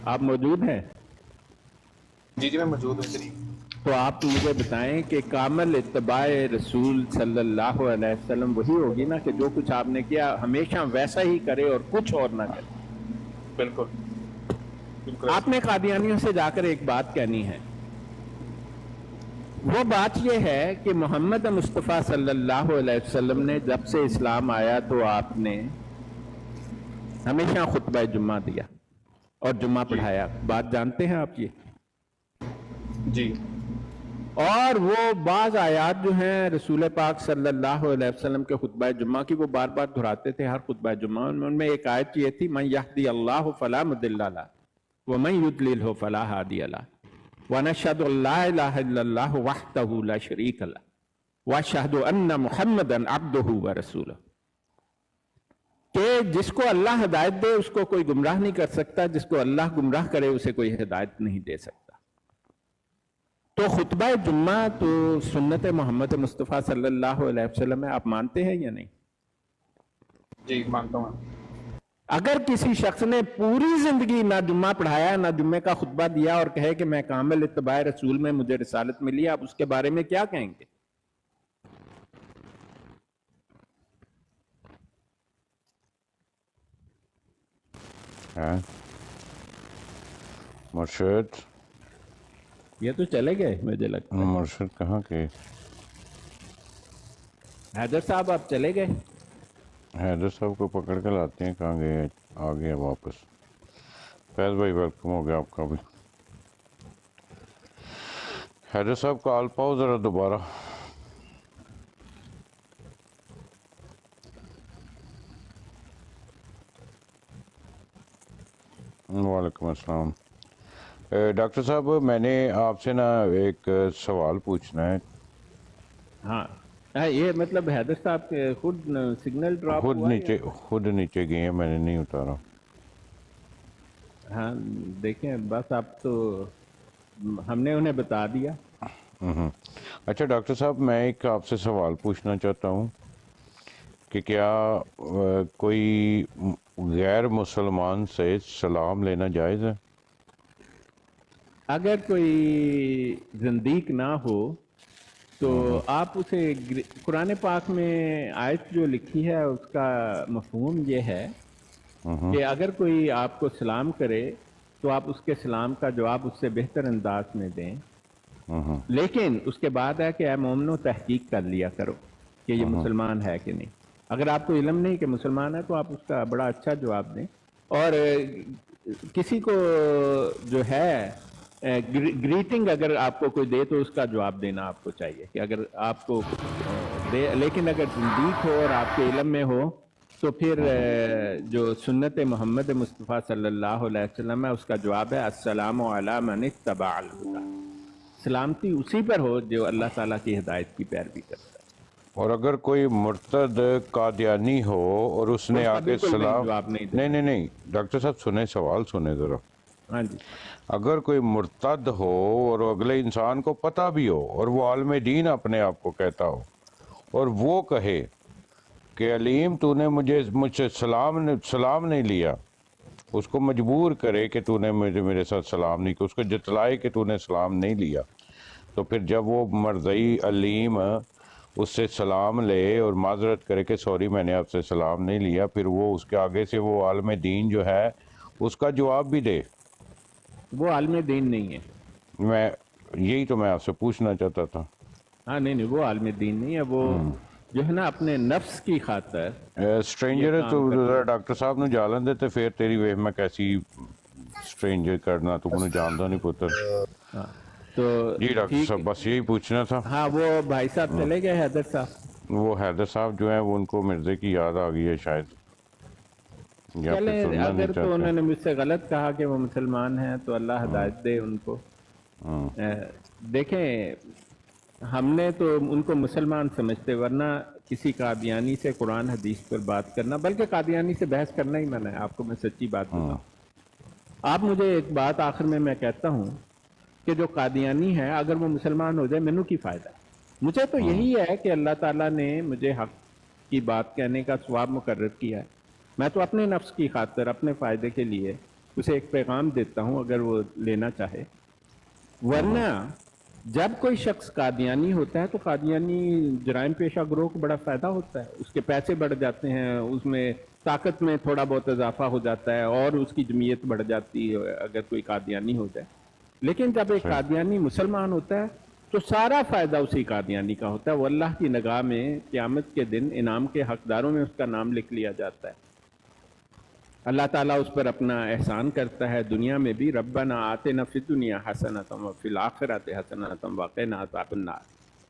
Speaker 2: آپ موجود ہیں؟
Speaker 1: جی میں موجود ہوں شریف.
Speaker 2: تو آپ مجھے بتائیں کہ کامل اتباع رسول صلی اللہ علیہ وسلم وہی ہوگی نا کہ جو کچھ آپ نے کیا ہمیشہ ویسا ہی کرے اور کچھ اور نہ کرے.
Speaker 1: بالکل
Speaker 2: آپ نے قادیانیوں سے جا کر ایک بات کہنی ہے. وہ بات یہ ہے کہ محمد مصطفیٰ صلی اللہ علیہ وسلم نے جب سے اسلام آیا تو آپ نے ہمیشہ خطبہ جمعہ دیا اور جمعہ پڑھایا. بات جانتے ہیں آپ یہ؟
Speaker 1: جی.
Speaker 2: اور وہ بعض آیات جو ہیں رسول پاک صلی اللہ علیہ وسلم کے خطبہ جمعہ کی وہ بار بار دہراتے تھے ہر خطبہ جمعہ. ان میں ایک آیت یہ تھی من یہدی اللہ فلا مضل لہ ومن یضللہ فلا ہادی لہ ونشہد ان لا الہ الا اللہ وحدہ لا شریک لہ واشہد ان محمدا عبدہ ورسولہ. کہ جس کو اللہ ہدایت دے اس کو کوئی گمراہ نہیں کر سکتا، جس کو اللہ گمراہ کرے اسے کوئی ہدایت نہیں دے سکتا. تو خطبہ جمعہ تو سنت محمد مصطفیٰ صلی اللہ علیہ وسلم ہے، آپ مانتے ہیں یا نہیں؟
Speaker 1: جی مانتا ہوں.
Speaker 2: اگر کسی شخص نے پوری زندگی نہ جمعہ پڑھایا نہ جمعے کا خطبہ دیا اور کہے کہ میں کامل اتباع رسول میں مجھے رسالت ملی، آپ اس کے بارے میں کیا کہیں گے؟
Speaker 3: مرشد
Speaker 2: یہ تو چلے گئے مجھے لگتا ہے.
Speaker 3: مرشد کہاں کے؟
Speaker 2: حیدر صاحب آپ چلے گئے؟
Speaker 3: حیدر صاحب کو پکڑ کے لاتے ہیں، کہاں گئے؟ آ گئے واپس. فیض بھائی ویلکم ہو گیا آپ کا بھی. حیدر صاحب کال پاؤ ذرا دوبارہ. وعلیکم السلام. ڈاکٹر صاحب میں نے آپ سے نا ایک سوال پوچھنا ہے.
Speaker 2: ہاں یہ مطلب حیدر صاحب کے خود سگنل ڈراپ
Speaker 3: خود نیچے گئے ہیں، میں نے نہیں اتارا.
Speaker 2: ہاں دیکھیں بس آپ تو ہم نے انہیں بتا دیا.
Speaker 3: اچھا ڈاکٹر صاحب میں ایک آپ سے سوال پوچھنا چاہتا ہوں کہ کیا کوئی غیر مسلمان سے سلام لینا جائز ہے؟
Speaker 2: اگر کوئی زندیق نہ ہو تو آپ اسے قرآن پاک میں آیت جو لکھی ہے اس کا مفہوم یہ ہے کہ اگر کوئی آپ کو سلام کرے تو آپ اس کے سلام کا جواب اس سے بہتر انداز میں دیں، لیکن اس کے بعد ہے کہ اے مومنو تحقیق کر لیا کرو کہ یہ مسلمان ہے کہ نہیں. اگر آپ کو علم نہیں کہ مسلمان ہے تو آپ اس کا بڑا اچھا جواب دیں. اور کسی کو جو ہے گریٹنگ اگر آپ کو کوئی دے تو اس کا جواب دینا آپ کو چاہیے کہ اگر آپ کو دے، لیکن اگر زندیق ہو اور آپ کے علم میں ہو تو پھر جو سنت محمد مصطفیٰ صلی اللہ علیہ وسلم ہے اس کا جواب ہے السلام علی من اتبع الہدی. سلامتی اسی پر ہو جو اللہ تعالیٰ کی ہدایت کی پیروی کرتا ہے.
Speaker 3: اور اگر کوئی مرتد قادیانی ہو اور اس نے آ کے سلام نہیں ڈاکٹر صاحب سنیں، سوال سنیں ذرا.
Speaker 2: ہاں جی.
Speaker 3: اگر کوئی مرتد ہو اور اگلے انسان کو پتہ بھی ہو اور وہ عالم دین اپنے آپ کو کہتا ہو اور وہ کہے کہ علیم تو نے مجھ سے سلام نہیں لیا، اس کو مجبور کرے کہ تو نے میرے ساتھ سلام نہیں کیا، اس کو جتلائے کہ تو نے سلام نہیں لیا، تو پھر جب وہ مرضی علیم اس سے سلام لے اور معذرت کرے کہ سوری میں نے آپ سے سلام نہیں لیا، پھر وہ اس کے آگے سے وہ عالم دین جو ہے اس کا جواب بھی دے.
Speaker 2: وہ عالم دین نہیں ہے.
Speaker 3: میں یہی تو میں آپ سے پوچھنا چاہتا تھا.
Speaker 2: ہاں نہیں وہ عالم دین نہیں ہے، وہ جو ہے نا اپنے نفس کی خاطر
Speaker 3: سٹرینجر ہے تو ذرا ڈاکٹر صاحب نو جالن دے تے پھر تیری ویخ میں کیسی سٹرینجر کرنا تو انہوں جاندا نہیں پتر.
Speaker 2: تو
Speaker 3: جی ڈاکٹر صاحب بس یہی پوچھنا تھا.
Speaker 2: ہاں وہ بھائی صاحب چلے گئے حیدر صاحب،
Speaker 3: وہ حیدر صاحب جو ہیں وہ ان کو مرزے کی یاد آ گئی ہے شاید، یا پھر
Speaker 2: چلیں
Speaker 3: سننا نہیں
Speaker 2: اگر تو انہوں
Speaker 3: چاہتے.
Speaker 2: نے مجھ سے غلط کہا کہ وہ مسلمان ہیں تو اللہ ہدایت دے ان کو. دیکھیں ہم نے تو ان کو مسلمان سمجھتے، ورنہ کسی قادیانی سے قرآن حدیث پر بات کرنا، بلکہ قادیانی سے بحث کرنا ہی منع ہے. آپ کو میں سچی بات بتاؤں، آپ مجھے ایک بات آخر میں کہتا ہوں کہ جو قادیانی ہے اگر وہ مسلمان ہو جائے مینوں کی فائدہ. مجھے تو یہی ہے کہ اللہ تعالیٰ نے مجھے حق کی بات کہنے کا ثواب مقرر کیا ہے. میں تو اپنے نفس کی خاطر اپنے فائدے کے لیے اسے ایک پیغام دیتا ہوں اگر وہ لینا چاہے. ورنہ جب کوئی شخص قادیانی ہوتا ہے تو قادیانی جرائم پیشہ گروہ کو بڑا فائدہ ہوتا ہے، اس کے پیسے بڑھ جاتے ہیں، اس میں طاقت میں تھوڑا بہت اضافہ ہو جاتا ہے اور اس کی جمعیت بڑھ جاتی ہے اگر کوئی قادیانی ہو جائے. لیکن جب ایک قادیانی مسلمان ہوتا ہے تو سارا فائدہ اسی قادیانی کا ہوتا ہے. وہ اللہ کی نگاہ میں قیامت کے دن انعام کے حقداروں میں اس کا نام لکھ لیا جاتا ہے. اللہ تعالیٰ اس پر اپنا احسان کرتا ہے دنیا میں بھی. ربنا آتنا فی الدنیا حسنۃ وفی الآخرۃ حسنۃ وقنا عذاب النار،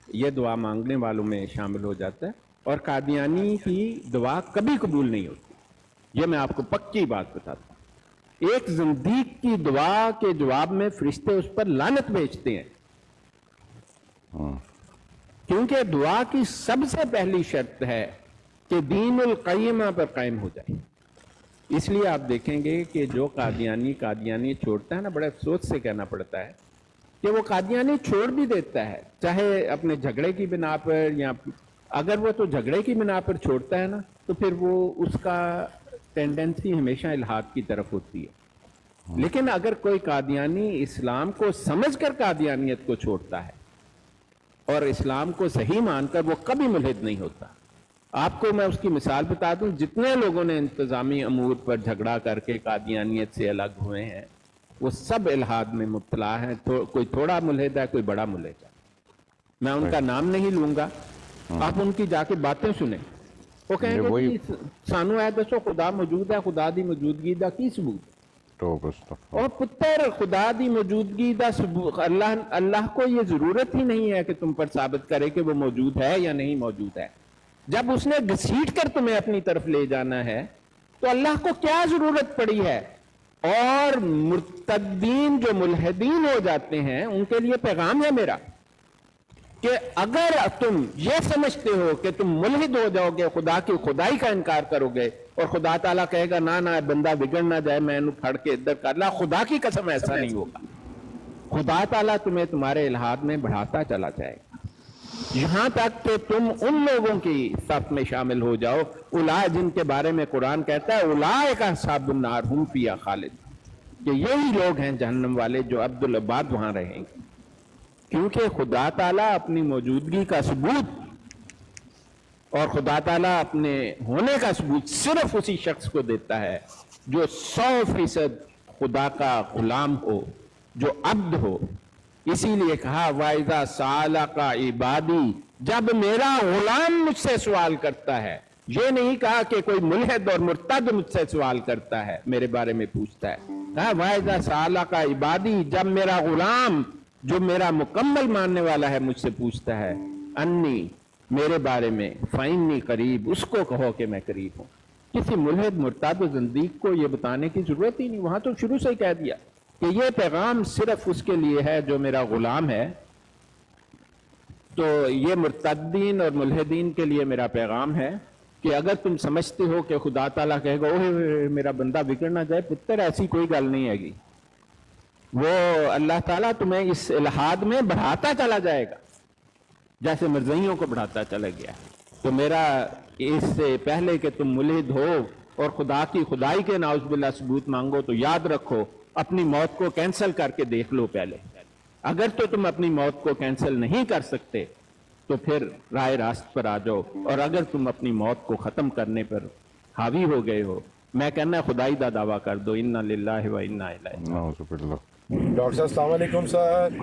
Speaker 2: یہ دعا مانگنے والوں میں شامل ہو جاتا ہے. اور قادیانی کی دعا کبھی قبول نہیں ہوتی، یہ میں آپ کو پکی بات بتاتا ہوں. ایک زندیق کی دعا کے جواب میں فرشتے اس پر لعنت بھیجتے ہیں، کیونکہ دعا کی سب سے پہلی شرط ہے کہ دین القیمہ پر قائم ہو جائے. اس لیے آپ دیکھیں گے کہ جو قادیانی چھوڑتا ہے نا، بڑے افسوس سے کہنا پڑتا ہے کہ وہ قادیانی چھوڑ بھی دیتا ہے، چاہے اپنے جھگڑے کی بنا پر، یا اگر وہ تو جھگڑے کی بنا پر چھوڑتا ہے نا تو پھر وہ اس کا ٹینڈنسی ہمیشہ الحاد کی طرف ہوتی ہے. لیکن اگر کوئی قادیانی اسلام کو سمجھ کر قادیانیت کو چھوڑتا ہے اور اسلام کو صحیح مان کر، وہ کبھی ملحد نہیں ہوتا. آپ کو میں اس کی مثال بتا دوں، جتنے لوگوں نے انتظامی امور پر جھگڑا کر کے قادیانیت سے الگ ہوئے ہیں وہ سب الحاد میں مبتلا ہیں. کوئی تھوڑا ملحد ہے، کوئی بڑا ملحد ہے. میں ان کا نام نہیں لوں گا، آپ ان کی جا کے باتیں سنیں. وہ کہیں گے کہ سانو ہے دسو خدا موجود ہے، خدا دی موجودگی دا کی ثبوت؟ اور پتر خدا دی موجودگی دا ثبوت اللہ کو یہ ضرورت ہی نہیں ہے کہ تم پر ثابت کرے کہ وہ موجود ہے یا نہیں موجود ہے. جب اس نے گھسیٹ کر تمہیں اپنی طرف لے جانا ہے تو اللہ کو کیا ضرورت پڑی ہے؟ اور مرتدین جو ملحدین ہو جاتے ہیں ان کے لیے پیغام ہے میرا کہ اگر تم یہ سمجھتے ہو کہ تم ملحد ہو جاؤ گے، خدا کی خدائی کا انکار کرو گے اور خدا تعالیٰ کہے گا نہ بندہ بگڑ نہ جائے میں انہوں پھڑ کے ادھر کر لا، خدا کی قسم ایسا نہیں ہوگا. خدا تعالیٰ تمہیں تمہارے الحاد میں بڑھاتا چلا جائے گا یہاں تک کہ تم ان لوگوں کی صف میں شامل ہو جاؤ اولئک جن کے بارے میں قرآن کہتا ہے اولئک اصحاب النار هم فیہا خالد، کہ یہی لوگ ہیں جہنم والے جو عبدالعباد وہاں رہیں گے. کیونکہ خدا تعالیٰ اپنی موجودگی کا ثبوت اور خدا تعالیٰ اپنے ہونے کا ثبوت صرف اسی شخص کو دیتا ہے جو 100% خدا کا غلام ہو، جو عبد ہو. اسی لیے کہا وَإِذَا سَأَلَكَ عِبَادِي، جب میرا غلام مجھ سے سوال کرتا ہے. یہ نہیں کہا کہ کوئی ملحد اور مرتد مجھ سے سوال کرتا ہے، میرے بارے میں پوچھتا ہے. کہا وَإِذَا سَأَلَكَ عِبَادِي، جب میرا غلام جو میرا مکمل ماننے والا ہے مجھ سے پوچھتا ہے انی، میرے بارے میں، فَإِنِّي قریب، اس کو کہو کہ میں قریب ہوں. کسی ملحد مرتد و زندیق کو یہ بتانے کی ضرورت ہی نہیں، وہاں تو شروع سے ہی کہہ دیا کہ یہ پیغام صرف اس کے لیے ہے جو میرا غلام ہے. تو یہ مرتدین اور ملحدین کے لیے میرا پیغام ہے کہ اگر تم سمجھتے ہو کہ خدا تعالیٰ کہے گا اوہ میرا بندہ بگڑ نہ جائے، پتر ایسی کوئی گل نہیں ہے گی. وہ اللہ تعالیٰ تمہیں اس الحاد میں بڑھاتا چلا جائے گا جیسے مرزائیوں کو بڑھاتا چلا گیا. تو میرا اس سے پہلے کہ تم ملحد ہو اور خدا کی خدائی کے نعوذ باللہ ثبوت مانگو تو یاد رکھو اپنی موت کو کینسل کر کے دیکھ لو پہلے. اگر تو تم اپنی موت کو کینسل نہیں کر سکتے तो फिर राह रास्त पर आ जाओ। और अगर तुम अपनी मौत को ख़त्म करने पर हावी हो गए हो, मैं कहना खुदाई दा दावा कर दो, इन्ना लिल्लाहि व इन्ना इलैहि।
Speaker 3: नाउज़ुबिल्लाह।
Speaker 6: डॉक्टर साहब अस्सलाम वालेकुम सर।